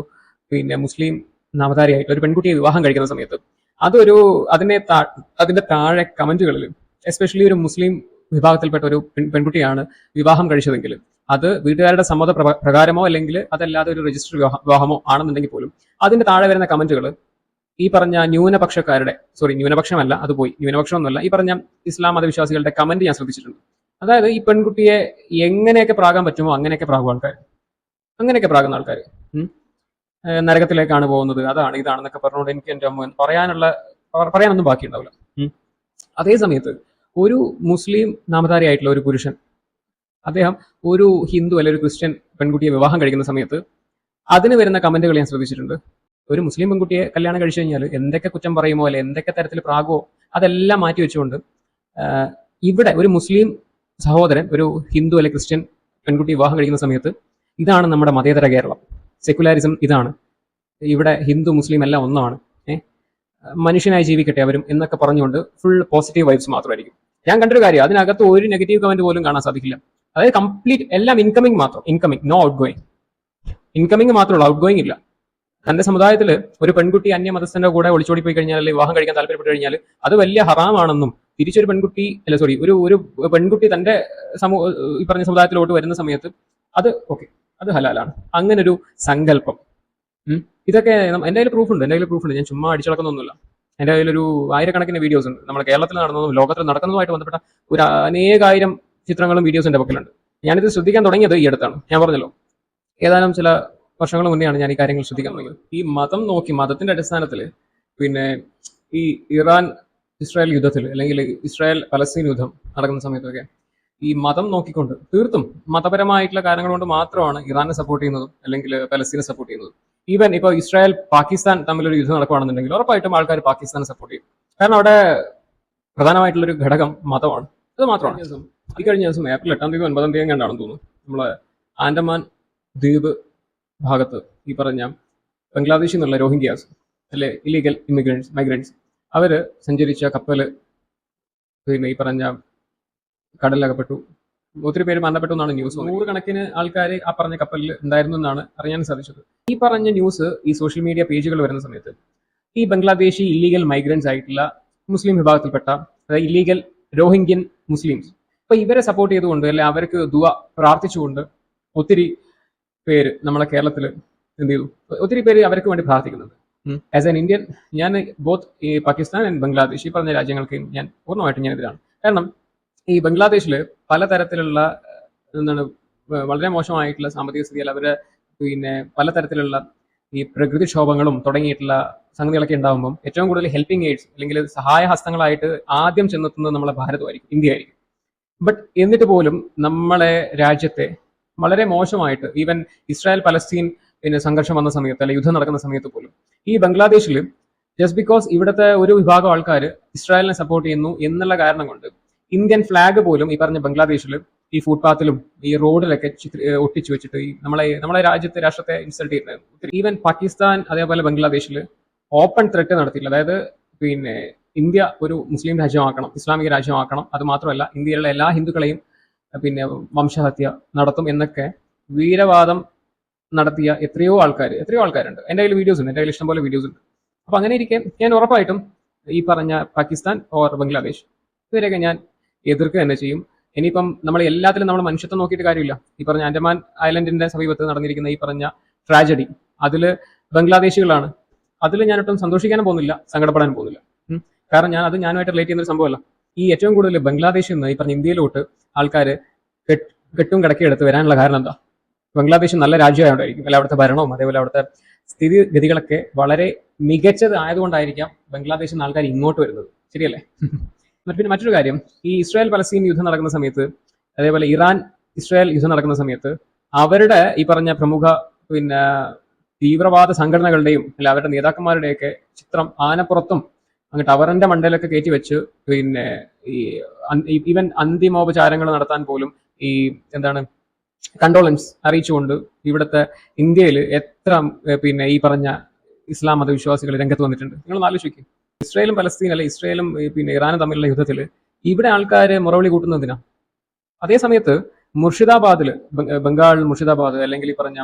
മുസ്ലിം നാമധാരിയായിട്ടുള്ള ഒരു പെൺകുട്ടിയെ വിവാഹം കഴിക്കുന്ന സമയത്ത് അതിന്റെ താഴെ കമന്റുകളിൽ എസ്പെഷ്യലി ഒരു മുസ്ലിം വിഭാഗത്തിൽപ്പെട്ട ഒരു പെൺകുട്ടിയാണ് വിവാഹം കഴിച്ചതെങ്കിൽ അത് വീട്ടുകാരുടെ സമ്മത പ്രകാരമോ അല്ലെങ്കിൽ അതല്ലാതെ ഒരു രജിസ്റ്റർ വിവാഹമോ ആണെന്നുണ്ടെങ്കിൽ പോലും അതിന്റെ താഴെ വരുന്ന കമന്റുകൾ ഈ പറഞ്ഞ ന്യൂനപക്ഷമല്ല, അത് പോയി ന്യൂനപക്ഷമൊന്നുമല്ല, ഈ പറഞ്ഞ ഇസ്ലാം മതവിശ്വാസികളുടെ കമന്റ് ഞാൻ ശ്രദ്ധിച്ചിട്ടുണ്ട്. അതായത് ഈ പെൺകുട്ടിയെ എങ്ങനെയൊക്കെ പ്രാകാൻ പറ്റുമോ അങ്ങനെയൊക്കെ പ്രാകും ആൾക്കാർ, അങ്ങനെയൊക്കെ പ്രാകുന്ന ആൾക്കാർ നരകത്തിലേക്കാണ് പോകുന്നത്, അതാണ് ഇതാണെന്നൊക്കെ പറഞ്ഞുകൊണ്ട് എനിക്ക് എൻ്റെ അമ്മ പറയാനൊന്നും ബാക്കിയുണ്ടാവില്ല. അതേ സമയത്ത് ഒരു മുസ്ലിം നാമധാരിയായിട്ടുള്ള ഒരു പുരുഷൻ അദ്ദേഹം ഒരു ഹിന്ദു അല്ലെങ്കിൽ ഒരു ക്രിസ്ത്യൻ പെൺകുട്ടിയെ വിവാഹം കഴിക്കുന്ന സമയത്ത് അതിന് വരുന്ന കമന്റുകൾ ഞാൻ ശ്രദ്ധിച്ചിട്ടുണ്ട്. ഒരു മുസ്ലിം പെൺകുട്ടിയെ കല്യാണം കഴിച്ചു കഴിഞ്ഞാൽ എന്തൊക്കെ കുറ്റം പറയുമോ അല്ലെ എന്തൊക്കെ തരത്തിൽ പ്രാകുമോ അതെല്ലാം മാറ്റി വെച്ചുകൊണ്ട് ഇവിടെ ഒരു മുസ്ലിം സഹോദരൻ ഒരു ഹിന്ദു അല്ലെങ്കിൽ ക്രിസ്ത്യൻ പെൺകുട്ടി വിവാഹം കഴിക്കുന്ന സമയത്ത് ഇതാണ് നമ്മുടെ മതേതര കേരളം, സെക്യുലാരിസം ഇതാണ്, ഇവിടെ ഹിന്ദു മുസ്ലിം എല്ലാം ഒന്നാണ്, മനുഷ്യനായി ജീവിക്കട്ടെ അവരും എന്നൊക്കെ പറഞ്ഞുകൊണ്ട് ഫുൾ പോസിറ്റീവ് വൈബ്സ് മാത്രമായിരിക്കും. ഞാൻ കണ്ടൊരു കാര്യം, അതിനകത്ത് ഒരു നെഗറ്റീവ് കമന്റ് പോലും കാണാൻ സാധിക്കില്ല. അതായത് കംപ്ലീറ്റ് എല്ലാം ഇൻകമിങ് മാത്രം, നോ ഔട്ട് ഗോയിങ്, ഇൻകമിങ് മാത്രമുള്ളൂ, ഔട്ട് ഗോയിങ് ഇല്ല. തന്റെ സമുദായത്തിൽ ഒരു പെൺകുട്ടി അന്യമതസ്ഥന്റെ കൂടെ ഒളിച്ചോടി പോയി കഴിഞ്ഞാൽ അല്ലെങ്കിൽ വിവാഹം കഴിക്കാൻ താല്പര്യപ്പെട്ട് കഴിഞ്ഞാൽ അത് വലിയ ഹറാമാണെന്നും തിരിച്ചൊരു പെൺകുട്ടി ഒരു പെൺകുട്ടി തന്റെ ഈ പറഞ്ഞ സമുദായത്തിലോട്ട് വരുന്ന സമയത്ത് അത് ഓക്കെ, അത് ഹലാലാണ്, അങ്ങനെ ഒരു സങ്കല്പം. ഇതൊക്കെ എൻ്റെ കയ്യിൽ പ്രൂഫ് ഉണ്ട്, ഞാൻ ചുമ്മാ അടിച്ചടക്കുന്നൊന്നുമില്ല. എൻ്റെ കയ്യിലൊരു ആയിരക്കണക്കിന് വീഡിയോസ് ഉണ്ട്. നമ്മുടെ കേരളത്തിൽ നടന്നതും ലോകത്തിൽ നടക്കുന്നതുമായിട്ട് ബന്ധപ്പെട്ട ഒരു അനേകായിരം ചിത്രങ്ങളും വീഡിയോസും എൻ്റെ പക്കലുണ്ട്. ഞാനിത് ശ്രദ്ധിക്കാൻ തുടങ്ങിയത് ഈ അടുത്താണ്. ഞാൻ പറഞ്ഞല്ലോ, ഏതാനും ചില വർഷങ്ങൾ മുന്നെയാണ് ഞാൻ ഈ കാര്യങ്ങൾ ശ്രദ്ധിക്കാൻ തുടങ്ങിയത്. ഈ മതം നോക്കി, മതത്തിന്റെ അടിസ്ഥാനത്തിൽ ഈ ഇറാൻ ഇസ്രായേൽ യുദ്ധത്തിൽ അല്ലെങ്കിൽ ഇസ്രായേൽ പലസ്തീൻ യുദ്ധം നടക്കുന്ന സമയത്തൊക്കെ ഈ മതം നോക്കിക്കൊണ്ട് തീർത്തും മതപരമായിട്ടുള്ള കാര്യങ്ങൾ കൊണ്ട് മാത്രമാണ് ഇറാനെ സപ്പോർട്ട് ചെയ്യുന്നതും അല്ലെങ്കിൽ പലസ്തീനെ സപ്പോർട്ട് ചെയ്യുന്നതും. ഈവൻ ഇപ്പോൾ ഇസ്രായേൽ പാകിസ്ഥാൻ തമ്മിലൊരു യുദ്ധം നടക്കുകയാണെന്നുണ്ടെങ്കിൽ ഉറപ്പായിട്ടും ആൾക്കാർ പാകിസ്ഥാനെ സപ്പോർട്ട് ചെയ്യും. കാരണം അവിടെ പ്രധാനമായിട്ടുള്ളൊരു ഘടകം മതമാണ്, അത് മാത്രമാണ്. ഈ കഴിഞ്ഞ ദിവസം ഏപ്രിൽ 8 തീയതി 9 തീയതി കണ്ടാണെന്ന് തോന്നുന്നു, നമ്മളെ ആൻഡമാൻ ദ്വീപ് ഭാഗത്ത് ഈ പറഞ്ഞ ബംഗ്ലാദേശിൽ നിന്നുള്ള രോഹിംഗ്യാസ് അല്ലെ ഇല്ലീഗൽ മൈഗ്രൻസ് അവര് സഞ്ചരിച്ച കപ്പല് ഈ പറഞ്ഞ കടലിലകപ്പെട്ടു. ഒത്തിരി പേര് മരണപ്പെട്ടു എന്നാണ് ന്യൂസ്. 100 കണക്കിന് ആൾക്കാർ ആ പറഞ്ഞ കപ്പലിൽ ഉണ്ടായിരുന്നു എന്നാണ് അറിയാൻ സാധിച്ചത്. ഈ പറഞ്ഞ ന്യൂസ് ഈ സോഷ്യൽ മീഡിയ പേജുകൾ വരുന്ന സമയത്ത് ഈ ബംഗ്ലാദേശി ഇല്ലീഗൽ മൈഗ്രൻസ് ആയിട്ടുള്ള മുസ്ലിം വിഭാഗത്തിൽപ്പെട്ട അതായത് ഇല്ലീഗൽ രോഹിംഗ്യൻ മുസ്ലിംസ്, അപ്പൊ ഇവരെ സപ്പോർട്ട് ചെയ്തുകൊണ്ട് അല്ലെ അവർക്ക് ദുആ പ്രാർത്ഥിച്ചുകൊണ്ട് ഒത്തിരി പേര് നമ്മളെ കേരളത്തിൽ എന്ത് ചെയ്തു, ഒത്തിരി പേര് അവർക്ക് വേണ്ടി പ്രാർത്ഥിക്കുന്നുണ്ട്. ആസ് എൻ ഇന്ത്യൻ ഞാൻ ബോത്ത് ഈ പാകിസ്ഥാൻ ആൻഡ് ബംഗ്ലാദേശ് ഈ പറഞ്ഞ രാജ്യങ്ങൾക്ക് ഞാൻ പൂർണ്ണമായിട്ടും ഞാൻ എതിരാണ്. കാരണം ഈ ബംഗ്ലാദേശിൽ പലതരത്തിലുള്ള വളരെ മോശമായിട്ടുള്ള സാമ്പത്തിക സ്ഥിതിയിൽ അവര് പലതരത്തിലുള്ള ഈ പ്രകൃതിക്ഷോഭങ്ങളും തുടങ്ങിയിട്ടുള്ള സംഗതികളൊക്കെ ഉണ്ടാകുമ്പം ഏറ്റവും കൂടുതൽ ഹെൽപ്പിംഗ് എയ്ഡ്സ് അല്ലെങ്കിൽ സഹായ ഹസ്തങ്ങളായിട്ട് ആദ്യം ചെന്നെത്തുന്നത് നമ്മളെ ഭാരതമായിരിക്കും, ഇന്ത്യ ആയിരിക്കും. ബട്ട് എന്നിട്ട് പോലും നമ്മളെ രാജ്യത്തെ വളരെ മോശമായിട്ട് ഈവൻ ഇസ്രായേൽ പലസ്തീൻ സംഘർഷം വന്ന സമയത്ത് അല്ലെങ്കിൽ യുദ്ധം നടക്കുന്ന സമയത്ത് പോലും ഈ ബംഗ്ലാദേശിൽ ജസ്റ്റ് ബിക്കോസ് ഇവിടുത്തെ ഒരു വിഭാഗം ആൾക്കാർ ഇസ്രായേലിനെ സപ്പോർട്ട് ചെയ്യുന്നു എന്നുള്ള കാരണം കൊണ്ട് ഇന്ത്യൻ ഫ്ലാഗ് പോലും ഈ പറഞ്ഞ ബംഗ്ലാദേശിൽ ഈ ഫുട്പാത്തിലും ഈ റോഡിലൊക്കെ ഒട്ടിച്ചു വെച്ചിട്ട് ഈ നമ്മളെ രാഷ്ട്രത്തെ ഇൻസൾട്ട് ചെയ്യുന്നത്. ഈവൻ പാകിസ്ഥാൻ അതേപോലെ ബംഗ്ലാദേശിൽ ഓപ്പൺ ത്രെട്ട് നടത്തിയില്ല. അതായത് പിന്നെ ഇന്ത്യ ഒരു മുസ്ലിം രാജ്യമാക്കണം, ഇസ്ലാമിക രാജ്യമാക്കണം, അത് മാത്രമല്ല ഇന്ത്യയിലുള്ള എല്ലാ ഹിന്ദുക്കളെയും പിന്നെ വംശഹത്യ നടത്തും എന്നൊക്കെ വീരവാദം നടത്തിയ എത്രയോ ആൾക്കാരുണ്ട്. എൻ്റെ കയ്യിൽ വീഡിയോസ് ഉണ്ട്, എൻ്റെ കയ്യിൽ ഇഷ്ടംപോലെ വീഡിയോസ് ഉണ്ട്. അപ്പൊ അങ്ങനെ ഇരിക്കെ ഞാൻ ഉറപ്പായിട്ടും ഈ പറഞ്ഞ പാകിസ്ഥാൻ ഓർ ബംഗ്ലാദേശ് ഇവരെയൊക്കെ ഞാൻ എതിർക്കുക തന്നെ ചെയ്യും. ഇനിയിപ്പം നമ്മൾ എല്ലാത്തിലും നമ്മൾ മനുഷ്യത്വം നോക്കിയിട്ട് കാര്യമില്ല. ഈ പറഞ്ഞ ആൻഡമാൻ ഐലൻഡിന്റെ സമീപത്ത് നടന്നിരിക്കുന്ന ഈ പറഞ്ഞ ട്രാജഡി, അതിൽ ബംഗ്ലാദേശികളാണ്. അതിൽ ഞാനൊട്ടും സന്തോഷിക്കാനും പോകുന്നില്ല, സങ്കടപ്പെടാനും പോകുന്നില്ല. കാരണം ഞാനുമായിട്ട് റിലേറ്റ് ചെയ്യുന്ന ഒരു സംഭവമല്ല. ഈ ഏറ്റവും കൂടുതൽ ബംഗ്ലാദേശിൽ നിന്ന് ഈ പറഞ്ഞ ഇന്ത്യയിലോട്ട് ആൾക്കാർ കെട്ടും കിടക്കിയെടുത്ത് വരാനുള്ള കാരണം എന്താ? ബംഗ്ലാദേശ് നല്ല രാജ്യമായതുകൊണ്ടായിരിക്കും, അല്ല അവിടുത്തെ ഭരണവും അതേപോലെ അവിടുത്തെ സ്ഥിതിഗതികളൊക്കെ വളരെ മികച്ചത് ആയതുകൊണ്ടായിരിക്കാം ബംഗ്ലാദേശിൽ നിന്ന് ആൾക്കാർ ഇങ്ങോട്ട് വരുന്നത്. ശരിയല്ലേ? പിന്നെ മറ്റൊരു കാര്യം, ഈ ഇസ്രായേൽ പലസ്തീൻ യുദ്ധം നടക്കുന്ന സമയത്ത്, അതേപോലെ ഇറാൻ ഇസ്രായേൽ യുദ്ധം നടക്കുന്ന സമയത്ത് അവരുടെ ഈ പറഞ്ഞ പ്രമുഖ പിന്നെ തീവ്രവാദ സംഘടനകളുടെയും അല്ല അവരുടെ നേതാക്കന്മാരുടെയൊക്കെ ചിത്രം ആനപ്പുറത്തും അങ്ങ് ടവറിന്റെ മണ്ടയിലൊക്കെ കയറ്റി വെച്ച് പിന്നെ ഈ ഈവൻ അന്തിമോപചാരങ്ങൾ നടത്താൻ പോലും ഈ എന്താണ് കണ്ടോളൻസ് അറിയിച്ചുകൊണ്ട് ഇവിടുത്തെ ഇന്ത്യയിൽ എത്ര പിന്നെ ഈ പറഞ്ഞ ഇസ്ലാം മതവിശ്വാസികൾ രംഗത്ത് വന്നിട്ടുണ്ട്. നിങ്ങൾ ആലോചിക്കും, ഇസ്രായേലും പലസ്തീൻ അല്ലെ ഇസ്രായേലും പിന്നെ ഇറാനും തമ്മിലുള്ള യുദ്ധത്തിൽ ഇവിടെ ആൾക്കാർ മുറവിളി കൂട്ടുന്നതിനാ. അതേ സമയത്ത് മുർഷിദാബാദില്, ബംഗാൾ മുർഷിദാബാദ് അല്ലെങ്കിൽ ഈ പറഞ്ഞ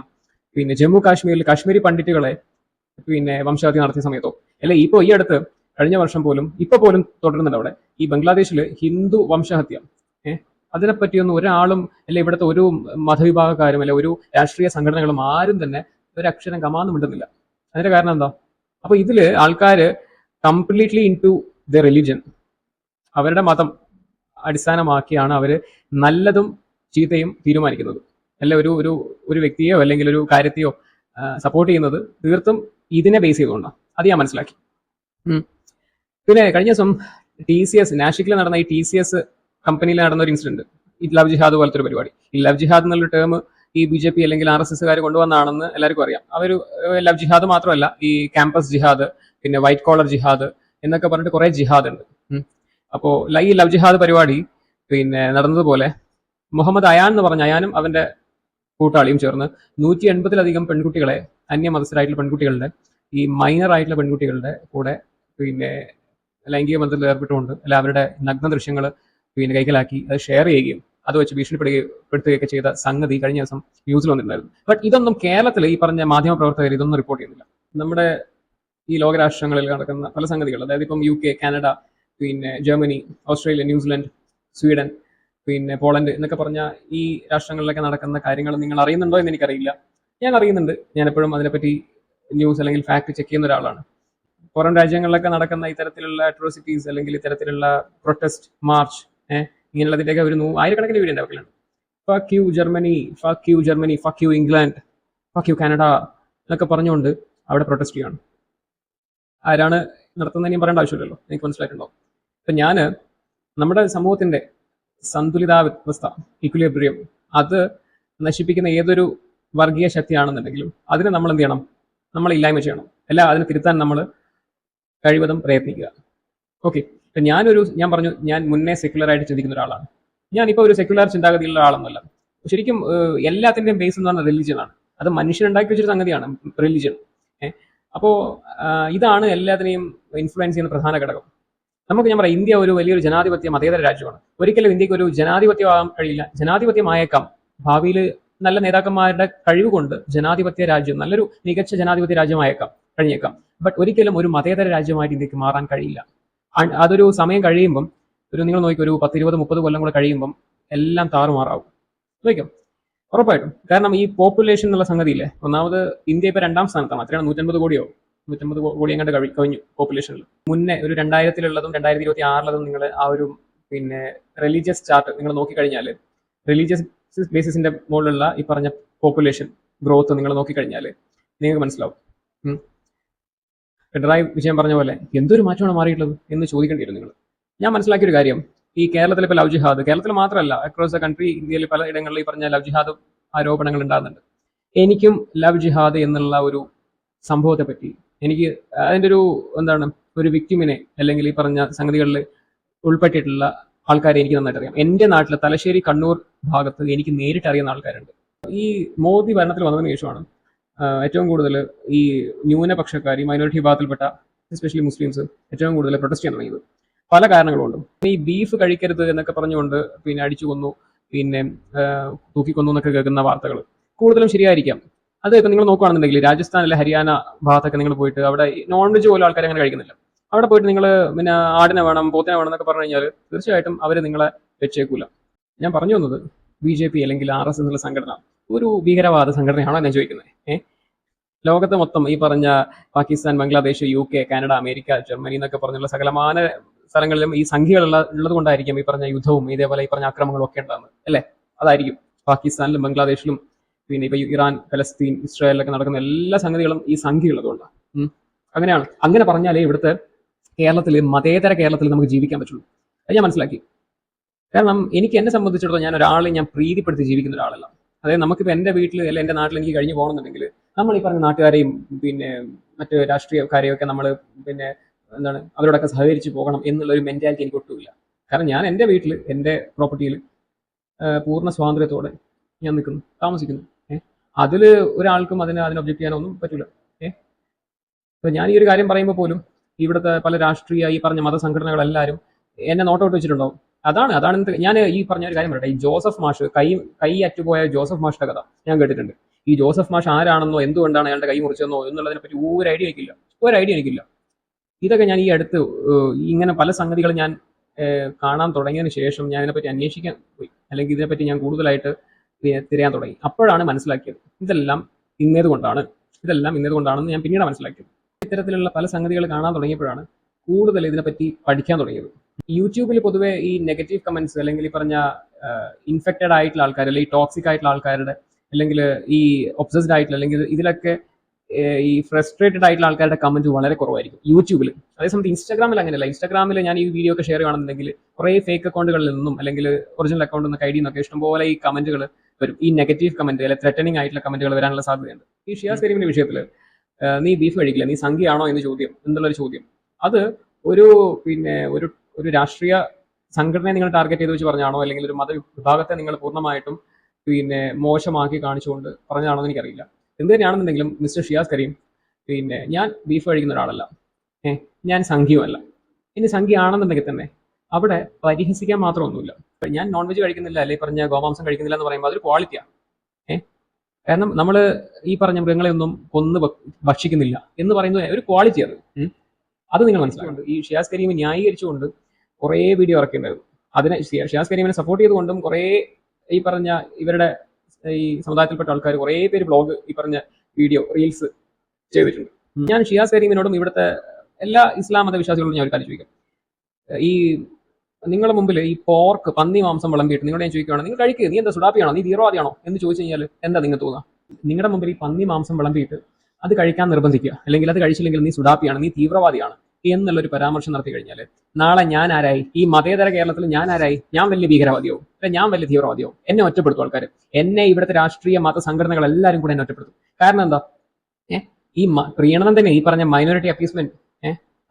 പിന്നെ ജമ്മു കാശ്മീരിൽ കാശ്മീരി പണ്ഡിറ്റുകളെ പിന്നെ വംശഹത്യ നടത്തിയ സമയത്തോ അല്ലെ ഇപ്പോൾ ഈ അടുത്ത് കഴിഞ്ഞ വർഷം പോലും പോലും തുടരുന്നുണ്ട് അവിടെ ഈ ബംഗ്ലാദേശിൽ ഹിന്ദു വംശഹത്യ. അതിനെപ്പറ്റിയൊന്നും ഒരാളും അല്ലെ ഇവിടുത്തെ ഒരു മതവിഭാഗക്കാരും അല്ലെ ഒരു രാഷ്ട്രീയ സംഘടനകളും ആരും തന്നെ ഒരക്ഷരം കമാന്ന് മിണ്ടുന്നില്ല. അതിന്റെ കാരണം എന്താ? അപ്പൊ ഇതില് ആൾക്കാര് completely into the religion, അവരുടെ മതം അടിസ്ഥാനമാക്കിയാണ് അവർ നല്ലതും ചീത്തയും തീരുമാനിക്കുന്നത്. അല്ല ഒരു വ്യക്തിയോ അല്ലെങ്കിൽ ഒരു കാര്യത്തെയോ സപ്പോർട്ട് ചെയ്യുന്നത് തീർത്തും ഇതിനെ ബേസ് ചെയ്തുകൊണ്ടാണ്. അത് ഞാൻ മനസ്സിലാക്കി. പിന്നെ കഴിഞ്ഞ ദിവസം TCS നാഷിക്കിൽ നടന്ന ഈ TCS കമ്പനിയിൽ നടന്ന ഒരു ഇൻസിഡന്റ്, ഈ ലവ് ജിഹാദ് പോലത്തെ ഒരു പരിപാടി. ഈ ലവ് ജിഹാദ് എന്നുള്ള ടേം ഈ BJP അല്ലെങ്കിൽ RSSകാർ കൊണ്ടുവന്നാണെന്ന് എല്ലാവർക്കും അറിയാം. അവർ ലവ് ജിഹാദ് മാത്രമല്ല, ഈ ക്യാമ്പസ് ജിഹാദ്, പിന്നെ വൈറ്റ് കോളർ ജിഹാദ് എന്നൊക്കെ പറഞ്ഞിട്ട് കുറെ ജിഹാദ് ഉണ്ട്. അപ്പോൾ ഈ ലവ് ജിഹാദ് പരിപാടി പിന്നെ നടന്നതുപോലെ മുഹമ്മദ് അയാൻ എന്ന് പറഞ്ഞ അയാനും അവന്റെ കൂട്ടാളിയും ചേർന്ന് 180-ലധികം പെൺകുട്ടികളെ, അന്യമതസ്ഥരായിട്ടുള്ള പെൺകുട്ടികളുടെ, ഈ മൈനർ ആയിട്ടുള്ള പെൺകുട്ടികളുടെ കൂടെ പിന്നെ ലൈംഗിക ബന്ധത്തിൽ ഏർപ്പെട്ടുകൊണ്ട് അല്ല അവരുടെ നഗ്ന ദൃശ്യങ്ങൾ പിന്നെ കൈക്കലാക്കി അത് ഷെയർ ചെയ്യുകയും അത് വെച്ച് ഭീഷണിപ്പെടുത്തുകയൊക്കെ ചെയ്ത സംഗതി കഴിഞ്ഞ ദിവസം ന്യൂസിൽ വന്നിട്ടുണ്ടായിരുന്നു. ബട്ട് ഇതൊന്നും കേരളത്തിൽ ഈ പറഞ്ഞ മാധ്യമ പ്രവർത്തകർ ഇതൊന്നും റിപ്പോർട്ട് ചെയ്യുന്നില്ല. നമ്മുടെ ഈ ലോകരാഷ്ട്രങ്ങളിൽ നടക്കുന്ന പല സംഗതികൾ, അതായത് ഇപ്പം UK, കാനഡ, പിന്നെ ജർമ്മനി, ഓസ്ട്രേലിയ, ന്യൂസിലൻഡ്, സ്വീഡൻ, പിന്നെ പോളണ്ട് എന്നൊക്കെ പറഞ്ഞ ഈ രാഷ്ട്രങ്ങളിലൊക്കെ നടക്കുന്ന കാര്യങ്ങൾ നിങ്ങൾ അറിയുന്നുണ്ടോ എന്ന് എനിക്കറിയില്ല. ഞാൻ അറിയുന്നുണ്ട്. ഞാൻ എപ്പോഴും അതിനെപ്പറ്റി ന്യൂസ് അല്ലെങ്കിൽ ഫാക്ട് ചെക്ക് ചെയ്യുന്ന ഒരാളാണ്. പുറം രാജ്യങ്ങളിലൊക്കെ നടക്കുന്ന ഇത്തരത്തിലുള്ള അട്രോസിറ്റീസ് അല്ലെങ്കിൽ ഇത്തരത്തിലുള്ള പ്രൊട്ടസ്റ്റ് മാർച്ച് ഇങ്ങനെയുള്ളതിൻ്റെയൊക്കെ ഒരു ആയിരക്കണക്കിന് വീഡിയോ ഉണ്ടാക്കലുണ്ട്. Fuck you Germany, fuck you Germany, fuck you England, fuck you Canada എന്നൊക്കെ പറഞ്ഞുകൊണ്ട് അവിടെ പ്രൊട്ടസ്റ്റ് ചെയ്യാണ്. ആരാണ് നടത്തുന്നതെന്ന് പറയേണ്ട ആവശ്യമില്ലല്ലോ, എനിക്ക് മനസ്സിലായിട്ടുണ്ടോ? അപ്പം ഞാൻ നമ്മുടെ സമൂഹത്തിന്റെ സന്തുലിതാവസ്ഥ, ഇക്വിലിബ്രിയം, അത് നശിപ്പിക്കുന്ന ഏതൊരു വർഗീയ ശക്തിയാണെന്നുണ്ടെങ്കിലും അതിന് നമ്മൾ എന്ത് ചെയ്യണം? നമ്മൾ ഇല്ലായ്മ ചെയ്യണം. അല്ല അതിനെ തിരുത്താൻ നമ്മൾ കഴിവതും പ്രയത്നിക്കുക. ഓക്കെ, ഞാൻ പറഞ്ഞു, ഞാൻ മുന്നേ സെക്യുലർ ആയിട്ട് ചിന്തിക്കുന്ന ഒരാളാണ്. ഞാനിപ്പോൾ ഒരു സെക്യുലർ ചിന്താഗതിയുള്ള ആളൊന്നുമല്ല. ശരിക്കും എല്ലാത്തിൻ്റെയും ബേസ് എന്ന് പറഞ്ഞാൽ റിലിജിയനാണ്. അത് മനുഷ്യനുണ്ടാക്കി വെച്ചൊരു സംഗതിയാണ് റിലിജിയൻ. അപ്പോൾ ഇതാണ് എല്ലാത്തിനെയും ഇൻഫ്ലുവൻസ് ചെയ്യുന്ന പ്രധാന ഘടകം. ഞാൻ പറയാം, ഇന്ത്യ ഒരു വലിയൊരു ജനാധിപത്യ മതേതര രാജ്യമാണ്. ഒരിക്കലും ഇന്ത്യക്ക് ഒരു ജനാധിപത്യമാകാൻ കഴിയില്ല. ജനാധിപത്യമായേക്കാം ഭാവിയിൽ നല്ല നേതാക്കന്മാരുടെ കഴിവ് കൊണ്ട് ജനാധിപത്യ രാജ്യം, നല്ലൊരു മികച്ച ജനാധിപത്യ രാജ്യമായേക്കാം, കഴിഞ്ഞേക്കാം. ബട്ട് ഒരിക്കലും ഒരു മതേതര രാജ്യമായിട്ട് ഇന്ത്യക്ക് മാറാൻ കഴിയില്ല. അതൊരു സമയം കഴിയുമ്പം, നിങ്ങൾ നോക്കി, ഒരു 10, 20, 30 കൊല്ലം കൂടെ കഴിയുമ്പം എല്ലാം താറുമാറാവും. നോക്കാം, ഉറപ്പായിട്ടും. കാരണം ഈ പോപ്പുലേഷൻ എന്നുള്ള സംഗതിയില്ലേ, ഒന്നാമത് ഇന്ത്യ ഇപ്പോൾ 2ാം സ്ഥാനത്താണ്. അത്രയാണ്, 150 കോടിയോ 150 കോടി എങ്ങാണ്ട് കഴിഞ്ഞു പോപ്പുലേഷനിൽ. മുന്നേ ഒരു 2000-ലുള്ളതും 2026-ലതും നിങ്ങൾ ആ ഒരു പിന്നെ റിലീജിയസ് ചാർട്ട് നിങ്ങൾ നോക്കിക്കഴിഞ്ഞാൽ, റിലീജിയസ് ബേസിസിന്റെ മുകളിലുള്ള ഈ പറഞ്ഞ പോപ്പുലേഷൻ ഗ്രോത്ത് നിങ്ങൾ നോക്കിക്കഴിഞ്ഞാൽ നിങ്ങൾക്ക് മനസ്സിലാവും. പിണറായി വിജയൻ പറഞ്ഞ പോലെ എന്തൊരു മാറ്റമാണ് മാറിയിട്ടുള്ളത് എന്ന് ചോദിക്കേണ്ടി വരും നിങ്ങൾ. ഞാൻ മനസ്സിലാക്കിയൊരു കാര്യം, ഈ കേരളത്തിൽ ഇപ്പോൾ ലവ് ജിഹാദ്, കേരളത്തിൽ മാത്രമല്ല അക്രോസ് ദ കൺട്രി, ഇന്ത്യയിൽ പലയിടങ്ങളിൽ ഈ പറഞ്ഞ ലവ് ജിഹാദ് ആരോപണങ്ങൾ ഉണ്ടാകുന്നുണ്ട്. എനിക്കും ലവ് ജിഹാദ് എന്നുള്ള ഒരു സംഭവത്തെ പറ്റി, എനിക്ക് അതിൻ്റെ ഒരു വിക്ടിമിനെ അല്ലെങ്കിൽ ഈ പറഞ്ഞ സംഗതികളിൽ ഉൾപ്പെട്ടിട്ടുള്ള ആൾക്കാരെ എനിക്ക് നന്നായിട്ട് അറിയാം. എൻ്റെ നാട്ടിൽ തലശ്ശേരി, കണ്ണൂർ ഭാഗത്ത് എനിക്ക് നേരിട്ട് അറിയുന്ന ആൾക്കാരുണ്ട്. ഈ മോദി ഭരണത്തിൽ വന്നതിന് ശേഷമാണ് ഏറ്റവും കൂടുതൽ ഈ ന്യൂനപക്ഷക്കാർ, ഈ മൈനോറിറ്റി വിഭാഗത്തിൽപ്പെട്ട എസ്പെഷ്യലി മുസ്ലിംസ് ഏറ്റവും കൂടുതൽ പ്രൊട്ടസ്റ്റ് ചെയ്യാൻ തുടങ്ങിയത്. പല കാരണങ്ങളുണ്ടും. ഈ ബീഫ് കഴിക്കരുത് എന്നൊക്കെ പറഞ്ഞുകൊണ്ട് പിന്നെ അടിച്ചു കൊന്നു, പിന്നെ തൂക്കിക്കൊന്നു എന്നൊക്കെ കേൾക്കുന്ന വാർത്തകൾ കൂടുതലും ശരിയായിരിക്കാം. അത് ഇപ്പം നിങ്ങൾ നോക്കുകയാണെന്നുണ്ടെങ്കിൽ രാജസ്ഥാനിലെ ഹരിയാന ഭാഗത്തൊക്കെ നിങ്ങൾ പോയിട്ട് അവിടെ നോൺ വെജ് പോലും ആൾക്കാർ അങ്ങനെ കഴിക്കുന്നില്ല. അവിടെ പോയിട്ട് നിങ്ങൾ പിന്നെ ആടിനെ വേണം, പോത്തിനെ വേണം എന്നൊക്കെ പറഞ്ഞു കഴിഞ്ഞാൽ തീർച്ചയായിട്ടും അവർ നിങ്ങളെ വെച്ചേക്കൂല. ഞാൻ പറഞ്ഞു വന്നത് BJP അല്ലെങ്കിൽ RS എന്നുള്ള സംഘടന ഒരു ഭീകരവാദ സംഘടനയാണോ ഞാൻ ചോദിക്കുന്നത്. ലോകത്ത് മൊത്തം ഈ പറഞ്ഞ Pakistan, Bangladesh, UK, Canada, America, Germany എന്നൊക്കെ പറഞ്ഞുള്ള സകലമാന സ്ഥലങ്ങളിലും ഈ സംഖ്യകളുള്ള ഉള്ളത് കൊണ്ടായിരിക്കും ഈ പറഞ്ഞ യുദ്ധവും ഇതേപോലെ ഈ പറഞ്ഞ ആക്രമണങ്ങളും ഒക്കെ ഉണ്ടാകുന്നത് അല്ലേ? അതായിരിക്കും പാകിസ്ഥാനിലും ബംഗ്ലാദേശിലും പിന്നെ ഇപ്പൊ ഇറാൻ, ഫലസ്തീൻ, ഇസ്രായേലിലൊക്കെ നടക്കുന്ന എല്ലാ സംഗതികളും ഈ സംഖ്യ ഉള്ളതുകൊണ്ടാണ്. അങ്ങനെയാണ്. അങ്ങനെ പറഞ്ഞാലേ ഇവിടുത്തെ കേരളത്തിൽ, മതേതര കേരളത്തിൽ നമുക്ക് ജീവിക്കാൻ പറ്റുള്ളൂ. അത് ഞാൻ മനസ്സിലാക്കി. കാരണം എന്നെ സംബന്ധിച്ചിടത്തോളം ഞാൻ പ്രീതിപ്പെടുത്തി ജീവിക്കുന്ന ഒരാളല്ല. അതായത് നമുക്കിപ്പോൾ എൻ്റെ വീട്ടിൽ അല്ലെങ്കിൽ എൻ്റെ നാട്ടിൽ എനിക്ക് കഴിഞ്ഞു പോകണമെന്നുണ്ടെങ്കിൽ നമ്മൾ ഈ പറഞ്ഞ നാട്ടുകാരെയും പിന്നെ മറ്റ് രാഷ്ട്രീയക്കാരെയും ഒക്കെ നമ്മൾ പിന്നെ എന്താണ് അവരോടൊക്കെ സഹകരിച്ച് പോകണം എന്നുള്ളൊരു മെൻറ്റാലിറ്റി എനിക്ക് ഒട്ടുമില്ല. കാരണം ഞാൻ എൻ്റെ വീട്ടിൽ, എൻ്റെ പ്രോപ്പർട്ടിയിൽ പൂർണ്ണ സ്വാതന്ത്ര്യത്തോടെ ഞാൻ നിൽക്കുന്നു, താമസിക്കുന്നു. അതിൽ ഒരാൾക്കും അതിനെ ഒബ്ജക്റ്റ് ചെയ്യാനൊന്നും പറ്റില്ല. ഇപ്പം ഞാൻ ഈ ഒരു കാര്യം പറയുമ്പോൾ പോലും ഇവിടുത്തെ പല രാഷ്ട്രീയ ഈ പറഞ്ഞ മതസംഘടനകളെല്ലാവരും എന്നെ നോട്ടൗട്ട് വെച്ചിട്ടുണ്ടാവും. അതാണ് ഞാൻ ഈ പറഞ്ഞ ഒരു കാര്യം പറയട്ടെ. ഈ ജോസഫ് മാഷ് കൈ അറ്റുപോയ ജോസഫ് മാഷിന്റെ കഥ ഞാൻ കേട്ടിട്ടുണ്ട്. ഈ ജോസഫ് മാഷ് ആരാണെന്നോ എന്തുകൊണ്ടാണ് അയാളുടെ കൈ മുറിച്ചതെന്നോ എന്നുള്ളതിനെ പറ്റി ഒരു ഐഡിയ എനിക്കില്ല. ഇതൊക്കെ ഞാൻ ഈ അടുത്ത് ഇങ്ങനെ പല സംഗതികൾ ഞാൻ കാണാൻ തുടങ്ങിയതിന് ശേഷം ഞാൻ ഇതിനെപ്പറ്റി അന്വേഷിക്കാൻ പോയി, അല്ലെങ്കിൽ ഇതിനെപ്പറ്റി ഞാൻ കൂടുതലായിട്ട് തിരയാൻ തുടങ്ങി. അപ്പോഴാണ് മനസ്സിലാക്കിയത് ഇതെല്ലാം ഇന്നതുകൊണ്ടാണെന്ന് ഞാൻ പിന്നീട് മനസ്സിലാക്കിയത്. ഇത്തരത്തിലുള്ള പല സംഗതികൾ കാണാൻ തുടങ്ങിയപ്പോഴാണ് കൂടുതൽ ഇതിനെപ്പറ്റി പഠിക്കാൻ തുടങ്ങിയത്. യൂട്യൂബിൽ പൊതുവെ ഈ നെഗറ്റീവ് കമന്റ്സ് അല്ലെങ്കിൽ ഈ പറഞ്ഞ ഇൻഫെക്റ്റഡ് ആയിട്ടുള്ള ആൾക്കാർ, അല്ലെങ്കിൽ ടോക്സിക് ആയിട്ടുള്ള ആൾക്കാരുടെ, അല്ലെങ്കിൽ ഈ ഒബ്സസ്ഡ് ആയിട്ടുള്ള, അല്ലെങ്കിൽ ഇതിലൊക്കെ ഈ ഫ്രസ്ട്രേറ്റഡ് ആയിട്ടുള്ള ആൾക്കാരുടെ കമന്റ് വളരെ കുറവായിരിക്കും യൂട്യൂബിൽ. അതേസമയത്ത് ഇൻസ്റ്റാഗ്രാമിൽ അങ്ങനെയല്ല. ഇൻസ്റ്റാഗ്രാമിൽ ഞാൻ ഈ വീഡിയോ ഒക്കെ ഷെയർ ചെയ്യുകയാണെന്നുണ്ടെങ്കിൽ കുറേ ഫേക്ക് അക്കൗണ്ടുകളിൽ നിന്നും അല്ലെങ്കിൽ ഒറിജിനൽ അക്കൗണ്ടിൽ നിന്നൊക്കെ ID നിന്നൊക്കെ ഇഷ്ടംപോലെ ഈ കമന്റുകൾ വരും. ഈ നെഗറ്റീവ് കമന്റ് അല്ലെങ്കിൽ ത്രെറ്റനിങ് ആയിട്ടുള്ള കമന്റുകൾ വരാനുള്ള സാധ്യതയുണ്ട്. ഈ ഷിയാസ് കരീമിന്റെ വിഷയത്തിൽ നീ ബീഫ് കഴിക്കില്ല, നീ സംഖ്യയാണോ എന്നുള്ളൊരു ചോദ്യം, അത് ഒരു രാഷ്ട്രീയ സംഘടനയെ നിങ്ങൾ ടാർഗറ്റ് ചെയ്ത് വെച്ച് പറഞ്ഞാണോ, അല്ലെങ്കിൽ ഒരു മതവിഭാഗത്തെ നിങ്ങൾ പൂർണ്ണമായിട്ടും മോശമാക്കി കാണിച്ചുകൊണ്ട് പറഞ്ഞാണോ എന്ന് എനിക്കറിയില്ല. എന്ത് തന്നെയാണെന്നുണ്ടെങ്കിലും മിസ്റ്റർ ഷിയാസ് കരീം, ഞാൻ ബീഫ് കഴിക്കുന്ന ഒരാളല്ല, ഞാൻ സംഖ്യയുമല്ല. ഇനി സംഖ്യ ആണെന്നുണ്ടെങ്കിൽ തന്നെ അവിടെ പരിഹസിക്കാൻ മാത്രമൊന്നുമില്ല. ഞാൻ നോൺ വെജ് കഴിക്കുന്നില്ല, അല്ലെങ്കിൽ പറഞ്ഞ ഗോമാംസം കഴിക്കുന്നില്ല എന്ന് പറയുമ്പോൾ അതൊരു ക്വാളിറ്റിയാണ്. കാരണം നമ്മൾ ഈ പറഞ്ഞ മൃഗങ്ങളെ ഒന്നും കൊന്ന് ഭക്ഷിക്കുന്നില്ല എന്ന് പറയുന്നത് ഒരു ക്വാളിറ്റി. അത് നിങ്ങൾ മനസ്സിലാക്കുന്നുണ്ട്. ഈ ഷിയാസ് കരീം ന്യായീകരിച്ചുകൊണ്ട് കുറേ വീഡിയോ ഇറക്കിയിട്ടുണ്ടായിരുന്നു. അതിനെ ഷിയാസ് കരീമിനെ സപ്പോർട്ട് ചെയ്തുകൊണ്ടും കുറേ ഈ പറഞ്ഞ ഇവരുടെ ഈ സമുദായത്തിൽപ്പെട്ട ആൾക്കാർ കുറേ പേര് ബ്ലോഗ് ഈ പറഞ്ഞ വീഡിയോ റീൽസ് ചെയ്തിട്ടുണ്ട്. ഞാൻ ഷിയാസ് കരീമിനോടും ഇവിടുത്തെ എല്ലാ ഇസ്ലാം മതവിശ്വാസികളോടും ഞാൻ ഒരു കാര്യം ചോദിക്കാം. ഈ നിങ്ങളുടെ മുമ്പിൽ ഈ പോർക്ക്, പന്നി മാംസം വിളമ്പിയിട്ട് നിങ്ങളോട് ഞാൻ ചോദിക്കുകയാണ്, നിങ്ങൾ കഴിക്കുക, നീ എന്താ സുഡാപ്പിയാണോ, നീ തീവ്രവാദിയാണോ എന്ന് ചോദിച്ചു കഴിഞ്ഞാൽ എന്താ നിങ്ങൾ തോന്നുക? നിങ്ങളുടെ മുമ്പിൽ ഈ പന്നി മാംസം വിളമ്പിയിട്ട് അത് കഴിക്കാൻ നിർബന്ധിക്കുക, അല്ലെങ്കിൽ അത് കഴിച്ചില്ലെങ്കിൽ നീ സുഡാപ്പിയാണ്, നീ തീവ്രവാദിയാണ് എന്നുള്ളൊരു പരാമർശം നടത്തി കഴിഞ്ഞാൽ നാളെ ഞാൻ ആരായി? ഈ മതേതര കേരളത്തിൽ ഞാൻ ആരായി? ഞാൻ വലിയ ഭീകരവാദിയോ, അല്ലെ ഞാൻ വലിയ തീവ്രവാദിയോ? എന്നെ ഒറ്റപ്പെടുത്തും ആൾക്കാർ. എന്നെ ഇവിടുത്തെ രാഷ്ട്രീയ മത സംഘടനകൾ എല്ലാവരും കൂടെ എന്നെ ഒറ്റപ്പെടുത്തും. കാരണം എന്താ? ഈ പ്രീണനം തന്നെ, ഈ പറഞ്ഞ മൈനോറിറ്റി അപ്പീസ്മെന്റ്,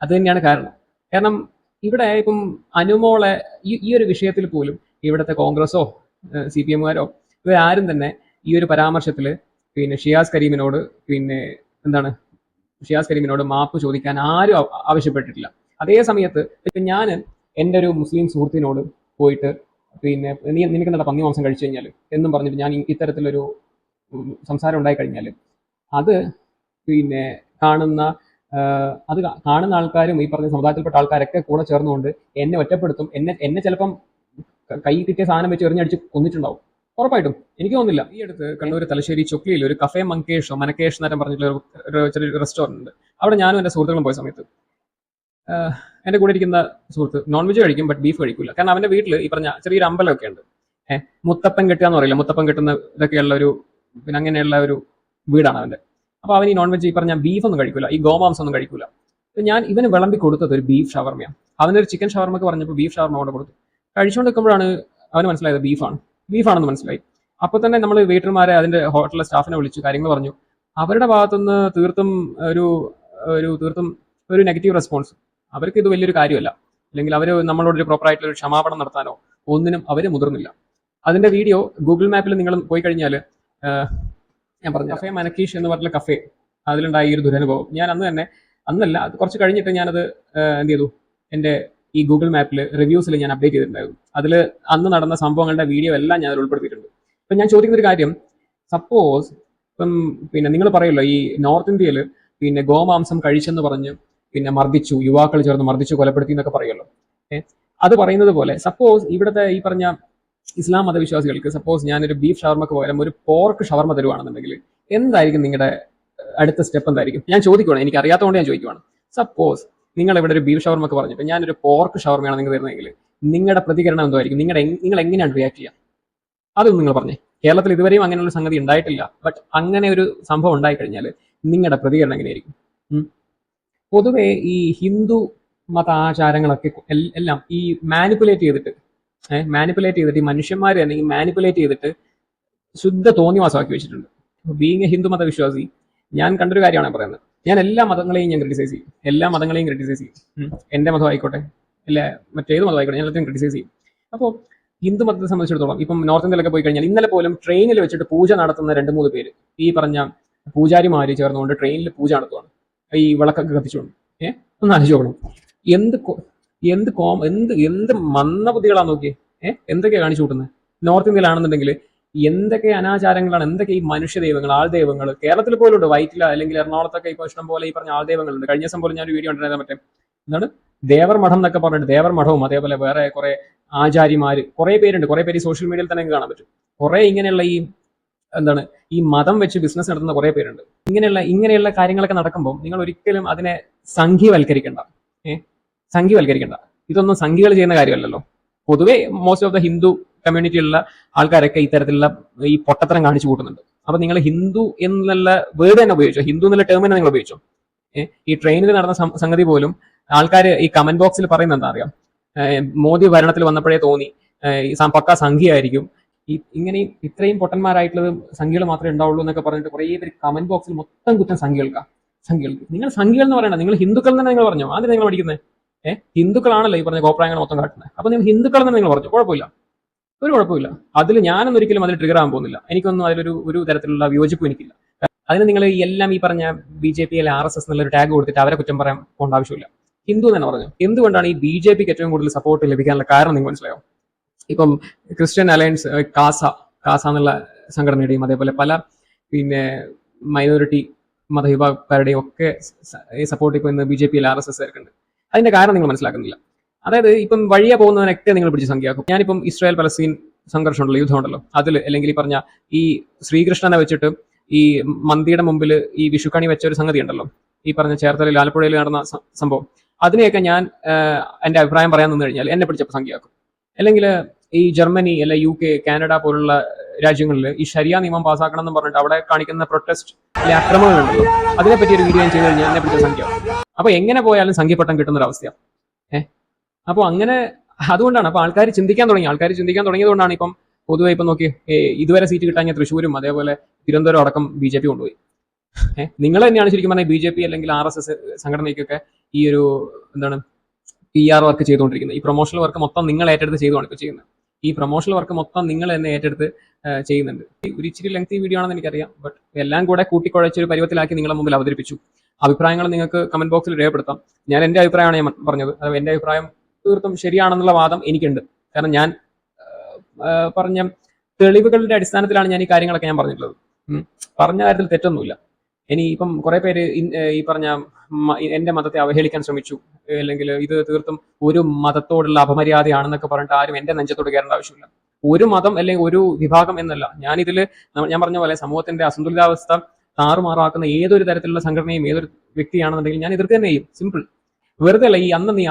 അത് തന്നെയാണ് കാരണം. കാരണം ഇവിടെ ഇപ്പം അനുമോളെ ഈ ഒരു വിഷയത്തിൽ പോലും ഇവിടുത്തെ കോൺഗ്രസോ CPM-കാരോ ഇവരാരും തന്നെ ഈ ഒരു പരാമർശത്തിൽ ഷിയാസ് കരീമിനോട് ഷിയാസ് കരീമിനോട് മാപ്പ് ചോദിക്കാൻ ആരും ആവശ്യപ്പെട്ടിട്ടില്ല. അതേ സമയത്ത് ഇപ്പം ഞാൻ എൻ്റെ ഒരു മുസ്ലിം സുഹൃത്തിനോട് പോയിട്ട് നിനക്ക് എന്താ പന്നി മാംസം കഴിച്ചു കഴിഞ്ഞാൽ എന്നും പറഞ്ഞിട്ട് ഞാൻ ഇത്തരത്തിലൊരു സംസാരം ഉണ്ടായി കഴിഞ്ഞാൽ അത് കാണുന്ന ആൾക്കാരും ഈ പറഞ്ഞ സമുദായത്തിൽപ്പെട്ട ആൾക്കാരൊക്കെ കൂടെ ചേർന്നുകൊണ്ട് എന്നെ ഒറ്റപ്പെടുത്തും. എന്നെ ചിലപ്പം കൈ കിട്ടിയ സാധനം വെച്ച് എറിഞ്ഞടിച്ച് കൊന്നിട്ടുണ്ടാവും, ഉറപ്പായിട്ടും. എനിക്ക് തോന്നുന്നില്ല. ഈ അടുത്ത് കണ്ണൂർ തലശ്ശേരി ചൊക്ലിയിൽ ഒരു കഫേ മനക്കേഷ് നേരം പറഞ്ഞിട്ടുള്ള ഒരു ചെറിയൊരു റെസ്റ്റോറൻറ്റ് ഉണ്ട്. അവിടെ ഞാനും എൻ്റെ സുഹൃത്തുക്കളും പോയ സമയത്ത് എൻ്റെ കൂടെ ഇരിക്കുന്ന സുഹൃത്ത് നോൺ വെജ് കഴിക്കും, ബട്ട് ബീഫ് കഴിക്കില്ല. കാരണം അവൻ്റെ വീട്ടിൽ ഈ പറഞ്ഞ ചെറിയൊരു അമ്പലമൊക്കെ ഉണ്ട്. മുത്തപ്പൻ കെട്ടുക എന്ന് പറയില്ല, മുത്തപ്പൻ കെട്ടുന്ന ഇതൊക്കെയുള്ള ഒരു അങ്ങനെയുള്ള ഒരു വീടാണ് അവൻ്റെ. അപ്പോൾ അവൻ ഈ നോൺ വെജ് ഈ പറഞ്ഞ ബീഫൊന്നും കഴിക്കില്ല, ഈ ഗോമാംസം ഒന്നും കഴിക്കില്ല. ഞാൻ ഇവന് വിളമ്പി കൊടുത്തത് ഒരു ബീഫ് ഷവർമയാണ്. അവനൊരു ചിക്കൻ ഷവർമക്ക് പറഞ്ഞപ്പോൾ ബീഫ് ഷവർമ കൊണ്ട് കൊടുത്തു. കഴിച്ചുകൊണ്ട് നിൽക്കുമ്പോഴാണ് അവന് മനസ്സിലായത് ബീഫാണെന്ന് മനസ്സിലായി. അപ്പോൾ തന്നെ നമ്മൾ വെയിറ്റർമാരെ, അതിൻ്റെ ഹോട്ടലിലെ സ്റ്റാഫിനെ വിളിച്ചു കാര്യങ്ങൾ പറഞ്ഞു. അവരുടെ ഭാഗത്തുനിന്ന് തീർത്തും ഒരു നെഗറ്റീവ് റെസ്പോൺസ്. അവർക്ക് ഇത് വലിയൊരു കാര്യമല്ല. അല്ലെങ്കിൽ അവർ നമ്മളോടൊരു പ്രോപ്പറായിട്ടുള്ള ഒരു ക്ഷമാപണം നടത്താനോ ഒന്നിനും അവർ മുതിർന്നില്ല. അതിന്റെ വീഡിയോ ഗൂഗിൾ മാപ്പിൽ നിങ്ങൾ പോയി കഴിഞ്ഞാൽ ഞാൻ പറഞ്ഞു കഫേ മനക്കീഷ് എന്ന് പറഞ്ഞ കഫേ, അതിലുണ്ടായ ഈ ഒരു ദുരനുഭവം ഞാൻ അന്ന് തന്നെ, അന്നല്ല അത് കുറച്ച് കഴിഞ്ഞിട്ട് ഞാനത് എന്ത് ചെയ്തു, എൻ്റെ ഈ ഗൂഗിൾ മാപ്പിൽ റിവ്യൂസിൽ ഞാൻ അപ്ഡേറ്റ് ചെയ്തിട്ടുണ്ടായിരുന്നു. അതിൽ അന്ന് നടന്ന സംഭവങ്ങളുടെ വീഡിയോ എല്ലാം ഞാൻ അതിൽ ഉൾപ്പെടുത്തിയിട്ടുണ്ട്. ഇപ്പം ഞാൻ ചോദിക്കുന്ന ഒരു കാര്യം, സപ്പോസ് ഇപ്പം പിന്നെ നിങ്ങൾ പറയുമല്ലോ ഈ നോർത്ത് ഇന്ത്യയിൽ പിന്നെ ഗോമാംസം കഴിച്ചെന്ന് പറഞ്ഞ് പിന്നെ മർദ്ദിച്ചു, യുവാക്കൾ ചേർന്ന് മർദ്ദിച്ചു കൊലപ്പെടുത്തി എന്നൊക്കെ പറയുമല്ലോ. അത് പറയുന്നത് പോലെ സപ്പോസ് ഇവിടുത്തെ ഈ പറഞ്ഞ ഇസ്ലാം മതവിശ്വാസികൾക്ക് സപ്പോസ് ഞാനൊരു ബീഫ് ഷവർമക്ക് പകരം ഒരു പോർക്ക് ഷവർമ തരുവാണെന്നുണ്ടെങ്കിൽ എന്തായിരിക്കും നിങ്ങളുടെ അടുത്ത സ്റ്റെപ്പ് എന്തായിരിക്കും? ഞാൻ ചോദിക്കുവാണ്, എനിക്ക് അറിയാത്തതുകൊണ്ട് ഞാൻ ചോദിക്കുവാണ്. സപ്പോസ് നിങ്ങൾ ഇവിടെ ഒരു ബീഫ് ഷവർമക്ക് പറഞ്ഞിട്ട് ഞാനൊരു പോർക്ക് ഷവർമയാണ് നിങ്ങൾ തരുന്നതെങ്കിൽ നിങ്ങളുടെ പ്രതികരണം എന്തായിരിക്കും? നിങ്ങൾ എങ്ങനെയാണ് റിയാക്ട് ചെയ്യുക? അതൊന്നും നിങ്ങൾ പറഞ്ഞേ. കേരളത്തിൽ ഇതുവരെയും അങ്ങനെയുള്ള സംഗതി ഉണ്ടായിട്ടില്ല. ബട്ട് അങ്ങനെ ഒരു സംഭവം ഉണ്ടായിക്കഴിഞ്ഞാൽ നിങ്ങളുടെ പ്രതികരണം എങ്ങനെയായിരിക്കും? പൊതുവെ ഈ ഹിന്ദു മത ആചാരങ്ങളൊക്കെ എല്ലാം ഈ മാനിപ്പുലേറ്റ് ചെയ്തിട്ട് ഈ മനുഷ്യന്മാർ തന്നെ ഈ മാനിപ്പുലേറ്റ് ചെയ്തിട്ട് ശുദ്ധ തോന്നിവാസമാക്കി വെച്ചിട്ടുണ്ട്. ബീങ് എ ഹിന്ദു മതവിശ്വാസി ഞാൻ കണ്ടൊരു കാര്യമാണ് പറയുന്നത്. ഞാൻ എല്ലാ മതങ്ങളെയും ഞാൻ ക്രിറ്റിസൈസ് ചെയ്യും, എല്ലാ മതങ്ങളെയും ക്രിറ്റിസൈസ് ചെയ്യും. എൻ്റെ മതം ആയിക്കോട്ടെ, അല്ല മറ്റേത് മതം ആയിക്കോട്ടെ, ഞാൻ എല്ലാത്തിനും ക്രിറ്റിസൈസ് ചെയ്യും. അപ്പോൾ ഹിന്ദു മതത്തെ സംബന്ധിച്ചിടത്തോളം ഇപ്പം നോർത്ത് ഇന്ത്യയിലൊക്കെ പോയി കഴിഞ്ഞാൽ ഇന്നലെ പോലും ട്രെയിനിൽ വെച്ചിട്ട് പൂജ നടത്തുന്ന 2-3 പേര് ഈ പറഞ്ഞ പൂജാരിമാര് ചേർന്നുകൊണ്ട് ട്രെയിനിൽ പൂജ നടത്തുവാണ്, ഈ വിളക്കൊക്കെ കത്തിച്ചുകൊണ്ട്. ഒന്ന് ആലോചിച്ചോക്കണം. എന്ത് എന്ത് എന്ത് മന്ദബുദ്ധികളാണ് നോക്കിയേ. എന്തൊക്കെയാണ് കാണിച്ചു കൂട്ടുന്നത്? നോർത്ത് ഇന്ത്യയിലാണെന്നുണ്ടെങ്കിൽ എന്തൊക്കെ അനാചാരങ്ങളാണ്, എന്തൊക്കെ ഈ മനുഷ്യ ദൈവങ്ങൾ, ആൾദൈവങ്ങൾ കേരളത്തിൽ പോലും ഉണ്ട്. വൈറ്റില അല്ലെങ്കിൽ എറണാകുളത്തൊക്കെ ഇപ്പോൾ ഇഷ്ടം പോലെ ഈ പറഞ്ഞ ആൾദൈവങ്ങളുണ്ട്. കഴിഞ്ഞ ദിവസം പോലും ഞാൻ ഒരു വീഡിയോ ഉണ്ടായിരുന്നത് മറ്റേ എന്താണ് ദേവർ മഠം എന്നൊക്കെ പറഞ്ഞിട്ട്, ദേവർ മഠവും അതേപോലെ വേറെ കുറെ ആചാര്യമാര് കുറെ പേരുണ്ട്. കുറെ പേര് ഈ സോഷ്യൽ മീഡിയയിൽ തന്നെ കാണാൻ പറ്റും. കുറെ ഇങ്ങനെയുള്ള ഈ എന്താണ് ഈ മതം വെച്ച് ബിസിനസ് നടത്തുന്ന കുറെ പേരുണ്ട്. ഇങ്ങനെയുള്ള കാര്യങ്ങളൊക്കെ നടക്കുമ്പോൾ നിങ്ങൾ ഒരിക്കലും അതിനെ സംഘീവൽക്കരിക്കണ്ട. സംഘീവൽക്കരിക്കണ്ട. ഇതൊന്നും സംഘികൾ ചെയ്യുന്ന കാര്യമല്ലല്ലോ. പൊതുവെ മോസ്റ്റ് ഓഫ് ദ ഹിന്ദു കമ്മ്യൂണിറ്റിയിലുള്ള ആൾക്കാരൊക്കെ ഇത്തരത്തിലുള്ള ഈ പൊട്ടത്തരം കാണിച്ചു കൂട്ടുന്നുണ്ട്. അപ്പൊ നിങ്ങൾ ഹിന്ദു എന്നുള്ള വേർഡ് തന്നെ ഉപയോഗിച്ചോ, ഹിന്ദു എന്നുള്ള ടേം തന്നെ നിങ്ങൾ ഉപയോഗിച്ചോ. ഈ ട്രെയിനിൽ നടന്ന സംഗതി പോലും ആൾക്കാർ ഈ കമന്റ് ബോക്സിൽ പറയുന്നത് എന്താ അറിയാം, മോദി ഭരണത്തിൽ വന്നപ്പോഴേ തോന്നി ഈ പക്ക സംഖ്യയായിരിക്കും, ഇങ്ങനെ ഇത്രയും പൊട്ടന്മാരായിട്ടുള്ളത് സംഖ്യകൾ മാത്രമേ ഉണ്ടാവുള്ളൂ എന്നൊക്കെ പറഞ്ഞിട്ട് കുറേ പേര് കമന്റ് ബോക്സിൽ മൊത്തം കുറ്റം സംഖ്യകൾക്ക്. നിങ്ങൾ സംഖ്യകൾ എന്ന് പറയണ്ട, നിങ്ങൾ ഹിന്ദുക്കൾ തന്നെ നിങ്ങൾ പറഞ്ഞു. ആദ്യം നിങ്ങൾ പഠിക്കുന്നത് ഹിന്ദുക്കളാണല്ലോ ഈ പറഞ്ഞ കോപ്രായങ്ങൾ മൊത്തം കാട്ടുന്നത്. അപ്പൊ നിങ്ങൾ ഹിന്ദുക്കൾ തന്നെ നിങ്ങൾ പറഞ്ഞു, കുഴപ്പമില്ല, ഒരു കുഴപ്പമില്ല. അതിൽ ഞാനൊന്നും ഒരിക്കലും അതിൽ ട്രിഗർ ആകാൻ പോകുന്നില്ല. എനിക്കൊന്നും അതിലൊരു തരത്തിലുള്ള വിയോജിപ്പും എനിക്കില്ല. അതിന് നിങ്ങൾ എല്ലാം ഈ പറഞ്ഞ BJP അല്ലെ RSS എന്നുള്ളൊരു ടാഗ് കൊടുത്തിട്ട് അവരെ കുറ്റം പറയാൻ പോകേണ്ട ആവശ്യമില്ല. ഹിന്ദു തന്നെ പറഞ്ഞു. എന്തുകൊണ്ടാണ് ഈ BJPക്ക് ഏറ്റവും കൂടുതൽ സപ്പോർട്ട് ലഭിക്കാനുള്ള കാരണം നിങ്ങൾ മനസ്സിലായോ? ഇപ്പം ക്രിസ്ത്യൻ അലയൻസ് കാസ എന്നുള്ള സംഘടനയുടെയും അതേപോലെ പല പിന്നെ മൈനോറിറ്റി മതവിഭാഗക്കാരുടെയും ഒക്കെ സപ്പോർട്ട് ഇപ്പൊ ഇന്ന് BJP RSS ഉണ്ട്. അതിന്റെ കാരണം നിങ്ങൾ മനസ്സിലാക്കുന്നില്ല. അതായത് ഇപ്പം വഴിയെ പോകുന്നതിനൊക്കെ നിങ്ങൾ പിടിച്ച് സംഖ്യയാക്കും. ഞാനിപ്പം ഇസ്രായേൽ പലസ്തീൻ സംഘർഷമുണ്ടല്ലോ, യുദ്ധമുണ്ടല്ലോ, അതിൽ അല്ലെങ്കിൽ ഈ പറഞ്ഞ ഈ ശ്രീകൃഷ്ണനെ വെച്ചിട്ട് ഈ മന്തിയുടെ മുമ്പിൽ ഈ വിഷുക്കണി വെച്ച ഒരു സംഗതി ഉണ്ടല്ലോ, ഈ പറഞ്ഞ ചേർത്തലയിൽ ആലപ്പുഴയിൽ നടന്ന സംഭവം, അതിനെയൊക്കെ ഞാൻ എൻ്റെ അഭിപ്രായം പറയാൻ നിന്ന് കഴിഞ്ഞാൽ എന്നെ പിടിച്ചപ്പോൾ സംഖ്യയാക്കും. അല്ലെങ്കിൽ ഈ ജർമ്മനി അല്ലെ UK കാനഡ പോലുള്ള രാജ്യങ്ങളിൽ ഈ ശരിയ നിയമം പാസ്സാക്കണം എന്ന് പറഞ്ഞിട്ട് അവിടെ കാണിക്കുന്ന പ്രൊട്ടസ്റ്റ് അല്ലെ അക്രമങ്ങളുണ്ടല്ലോ, അതിനെപ്പറ്റി ഒരു വീഡിയോ ചെയ്ത് കഴിഞ്ഞാൽ എന്നെ പിടിച്ച സംഖ്യയാവും. അപ്പൊ എങ്ങനെ പോയാലും സംഖ്യപ്പട്ടം കിട്ടുന്ന ഒരു അവസ്ഥയാണ്. അപ്പോൾ അങ്ങനെ അതുകൊണ്ടാണ് അപ്പൊ ആൾക്കാർ ചിന്തിക്കാൻ തുടങ്ങിയതുകൊണ്ടാണ് ഇപ്പം പൊതുവെ ഇപ്പം നോക്കി ഇതുവരെ സീറ്റ് കിട്ടാൻ തൃശ്ശൂരും അതേപോലെ തിരുവനന്തപുരം അടക്കം BJP കൊണ്ടുപോയി. നിങ്ങൾ തന്നെയാണ് ശരിക്കും പറഞ്ഞാൽ BJP അല്ലെങ്കിൽ RSS സംഘടനയ്ക്കൊക്കെ ഈ ഒരു എന്താണ് PR വർക്ക് ചെയ്തുകൊണ്ടിരിക്കുന്നത്. ഈ പ്രൊമോഷണൽ വർക്ക് മൊത്തം നിങ്ങൾ ഏറ്റെടുത്ത് ചെയ്തുകൊണ്ട് ഇപ്പോൾ ചെയ്യുന്നത്. ഈ പ്രൊമോഷണൽ വർക്ക് മൊത്തം നിങ്ങൾ തന്നെ ഏറ്റെടുത്ത് ചെയ്യുന്നുണ്ട്. ഒരു ഇച്ചിരി ലെങ്തി വീഡിയോ ആണെന്ന് എനിക്കറിയാം. ബട്ട് എല്ലാം കൂടെ കൂട്ടിക്കുഴച്ചൊരു പരുവത്തിലാക്കി നിങ്ങളുടെ മുമ്പിൽ അവതരിപ്പിച്ചു. അഭിപ്രായങ്ങൾ നിങ്ങൾക്ക് കമന്റ് ബോക്സിൽ രേഖപ്പെടുത്താം. ഞാൻ എൻ്റെ അഭിപ്രായമാണ് ഞാൻ പറഞ്ഞത്. അത് എൻ്റെ അഭിപ്രായം തീർത്തും ശരിയാണെന്നുള്ള വാദം എനിക്കുണ്ട്. കാരണം ഞാൻ പറഞ്ഞ തെളിവുകളുടെ അടിസ്ഥാനത്തിലാണ് ഞാൻ ഈ കാര്യങ്ങളൊക്കെ ഞാൻ പറഞ്ഞിട്ടുള്ളത്. പറഞ്ഞ കാര്യത്തിൽ തെറ്റൊന്നുമില്ല. ഇനി ഇപ്പം കുറെ പേര് ഈ പറഞ്ഞ എന്റെ മതത്തെ അവഹേളിക്കാൻ ശ്രമിച്ചു, അല്ലെങ്കിൽ ഇത് തീർത്തും ഒരു മതത്തോടുള്ള അപമര്യാദയാണെന്നൊക്കെ പറഞ്ഞിട്ട് ആരും എന്റെ നെഞ്ചത്തോട് കയറേണ്ട ആവശ്യമില്ല. ഒരു മതം അല്ലെങ്കിൽ ഒരു വിഭാഗം എന്നല്ല, ഞാൻ പറഞ്ഞ പോലെ സമൂഹത്തിന്റെ അസന്തുലിതാവസ്ഥ താറുമാറാക്കുന്ന ഏതൊരു തരത്തിലുള്ള സംഘടനയും ഏതൊരു വ്യക്തിയാണെന്നുണ്ടെങ്കിൽ ഞാൻ എതിർക്കുക തന്നെ ചെയ്യും. സിമ്പിൾ. വെറുതെ അല്ല. ഈ അന്ന്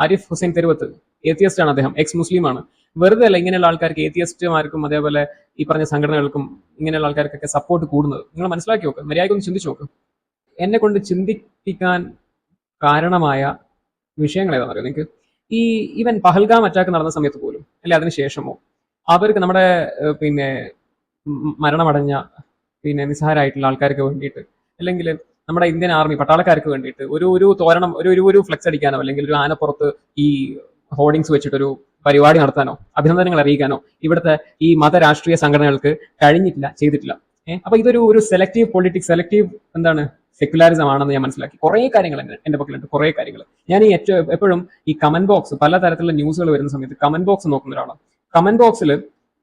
ആരിഫ് ഹുസൈൻ തെരുവത്ത് ഏത്തിയസ്റ്റ് ആണ്, അദ്ദേഹം എക്സ് മുസ്ലിമാണ്. വെറുതെ അല്ല ഇങ്ങനെയുള്ള ആൾക്കാർക്ക്, ഏത്തിയസ്റ്റുമാർക്കും അതേപോലെ ഈ പറഞ്ഞ സംഘടനകൾക്കും ഇങ്ങനെയുള്ള ആൾക്കാർക്കൊക്കെ സപ്പോർട്ട് കൂടുന്നത്. നിങ്ങൾ മനസ്സിലാക്കി നോക്ക്, മര്യാദയ്ക്കൊന്ന് ചിന്തിച്ചു നോക്ക്. എന്നെ കൊണ്ട് ചിന്തിപ്പിക്കാൻ കാരണമായ വിഷയങ്ങൾ ഏതാണെന്ന് അറിയാം നിങ്ങൾക്ക്? ഈവൻ പഹൽഗാം അറ്റാക്ക് നടന്ന സമയത്ത് പോലും അല്ലെ അതിനുശേഷമോ അവർക്ക് നമ്മുടെ പിന്നെ മരണമടഞ്ഞ പിന്നെ നിസ്സഹാരായിട്ടുള്ള ആൾക്കാർക്ക് വേണ്ടിയിട്ട് അല്ലെങ്കിൽ നമ്മുടെ ഇന്ത്യൻ ആർമി പട്ടാളക്കാർക്ക് വേണ്ടിയിട്ട് ഒരു തോരണം ഒരു ഫ്ലെക്സ് അടിക്കാനോ അല്ലെങ്കിൽ ഒരു ആനപ്പുറത്ത് ഈ ഹോർഡിങ്സ് വെച്ചിട്ടൊരു പരിപാടി നടത്താനോ അഭിനന്ദനങ്ങൾ അറിയിക്കാനോ ഇവിടുത്തെ ഈ മതരാഷ്ട്രീയ സംഘടനകൾക്ക് കഴിഞ്ഞിട്ടില്ല, ചെയ്തിട്ടില്ല. അപ്പൊ ഇതൊരു സെലക്റ്റീവ് പൊളിറ്റിക്സ്, സെലക്റ്റീവ് എന്താണ് സെക്യുലാരിസം ആണെന്ന് ഞാൻ മനസ്സിലാക്കി. കുറേ കാര്യങ്ങൾ എന്റെ പക്കലുണ്ട്, കുറേ കാര്യങ്ങൾ. ഞാൻ ഈ എപ്പോഴും ഈ കമന്റ് ബോക്സ്, പല തരത്തിലുള്ള ന്യൂസുകൾ വരുന്ന സമയത്ത് കമന്റ് ബോക്സ് നോക്കുന്ന ഒരാളാണ്. കമന്റ് ബോക്സിൽ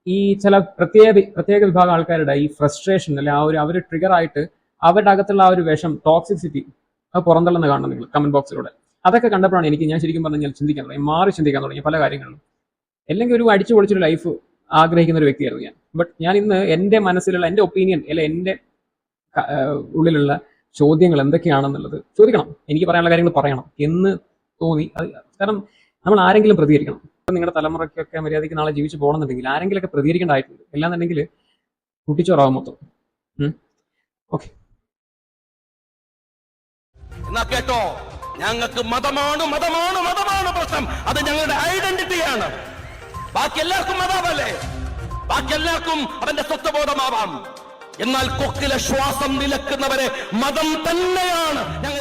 ഈ ചില പ്രത്യേക വിഭാഗം ആൾക്കാരുടെ ഈ ഫ്രസ്ട്രേഷൻ അല്ലെ അവർ ട്രിഗർ ആയിട്ട് അവരുടെ അകത്തുള്ള ആ ഒരു വിഷം, ടോക്സിസിറ്റി അത് പുറന്തള്ളുന്ന കാണണം നിങ്ങൾ കമന്റ് ബോക്സിലൂടെ. അതൊക്കെ കണ്ടപ്പോഴാണ് ഞാൻ ശരിക്കും പറഞ്ഞാൽ ചിന്തിക്കാൻ തുടങ്ങി, മാറി ചിന്തിക്കാൻ തുടങ്ങി പല കാര്യങ്ങളിലും. അല്ലെങ്കിൽ ഒരു അടിച്ചു പൊളിച്ചൊരു ലൈഫ് ആഗ്രഹിക്കുന്ന ഒരു വ്യക്തിയായിരുന്നു ഞാൻ. ബട്ട് ഞാൻ ഇന്ന് എൻ്റെ മനസ്സിലുള്ള എൻ്റെ ഒപ്പീനിയൻ അല്ലെ എൻ്റെ ഉള്ളിലുള്ള ചോദ്യങ്ങൾ എന്തൊക്കെയാണെന്നുള്ളത് ചോദിക്കണം, എനിക്ക് പറയാനുള്ള കാര്യങ്ങൾ പറയണം എന്ന് തോന്നി. കാരണം നമ്മൾ ആരെങ്കിലും പ്രതികരിക്കണം. നിങ്ങളുടെ തലമുറയ്ക്കൊക്കെ മര്യാദയ്ക്ക് നാളെ ജീവിച്ചു പോകണമെന്നുണ്ടെങ്കിൽ ആരെങ്കിലൊക്കെ പ്രതികരിക്കേണ്ടതായിട്ടുണ്ട്. അല്ലാന്നുണ്ടെങ്കിൽ കുട്ടിച്ചോറാവും മൊത്തം. ഓക്കെ, എന്നാ കേട്ടോ, ഞങ്ങൾക്ക് മതമാണ് പ്രശ്നം. അത് ഞങ്ങളുടെ ഐഡന്റിറ്റിയാണ്. ബാക്കി എല്ലാവർക്കും മതമല്ലേ, ബാക്കി എല്ലാവർക്കും അവന്റെ സ്വത്വബോധമാവാം. എന്നാൽ കൊക്കിലെ ശ്വാസം നിലക്കുന്നവരെ മതം തന്നെയാണ് ഞങ്ങൾ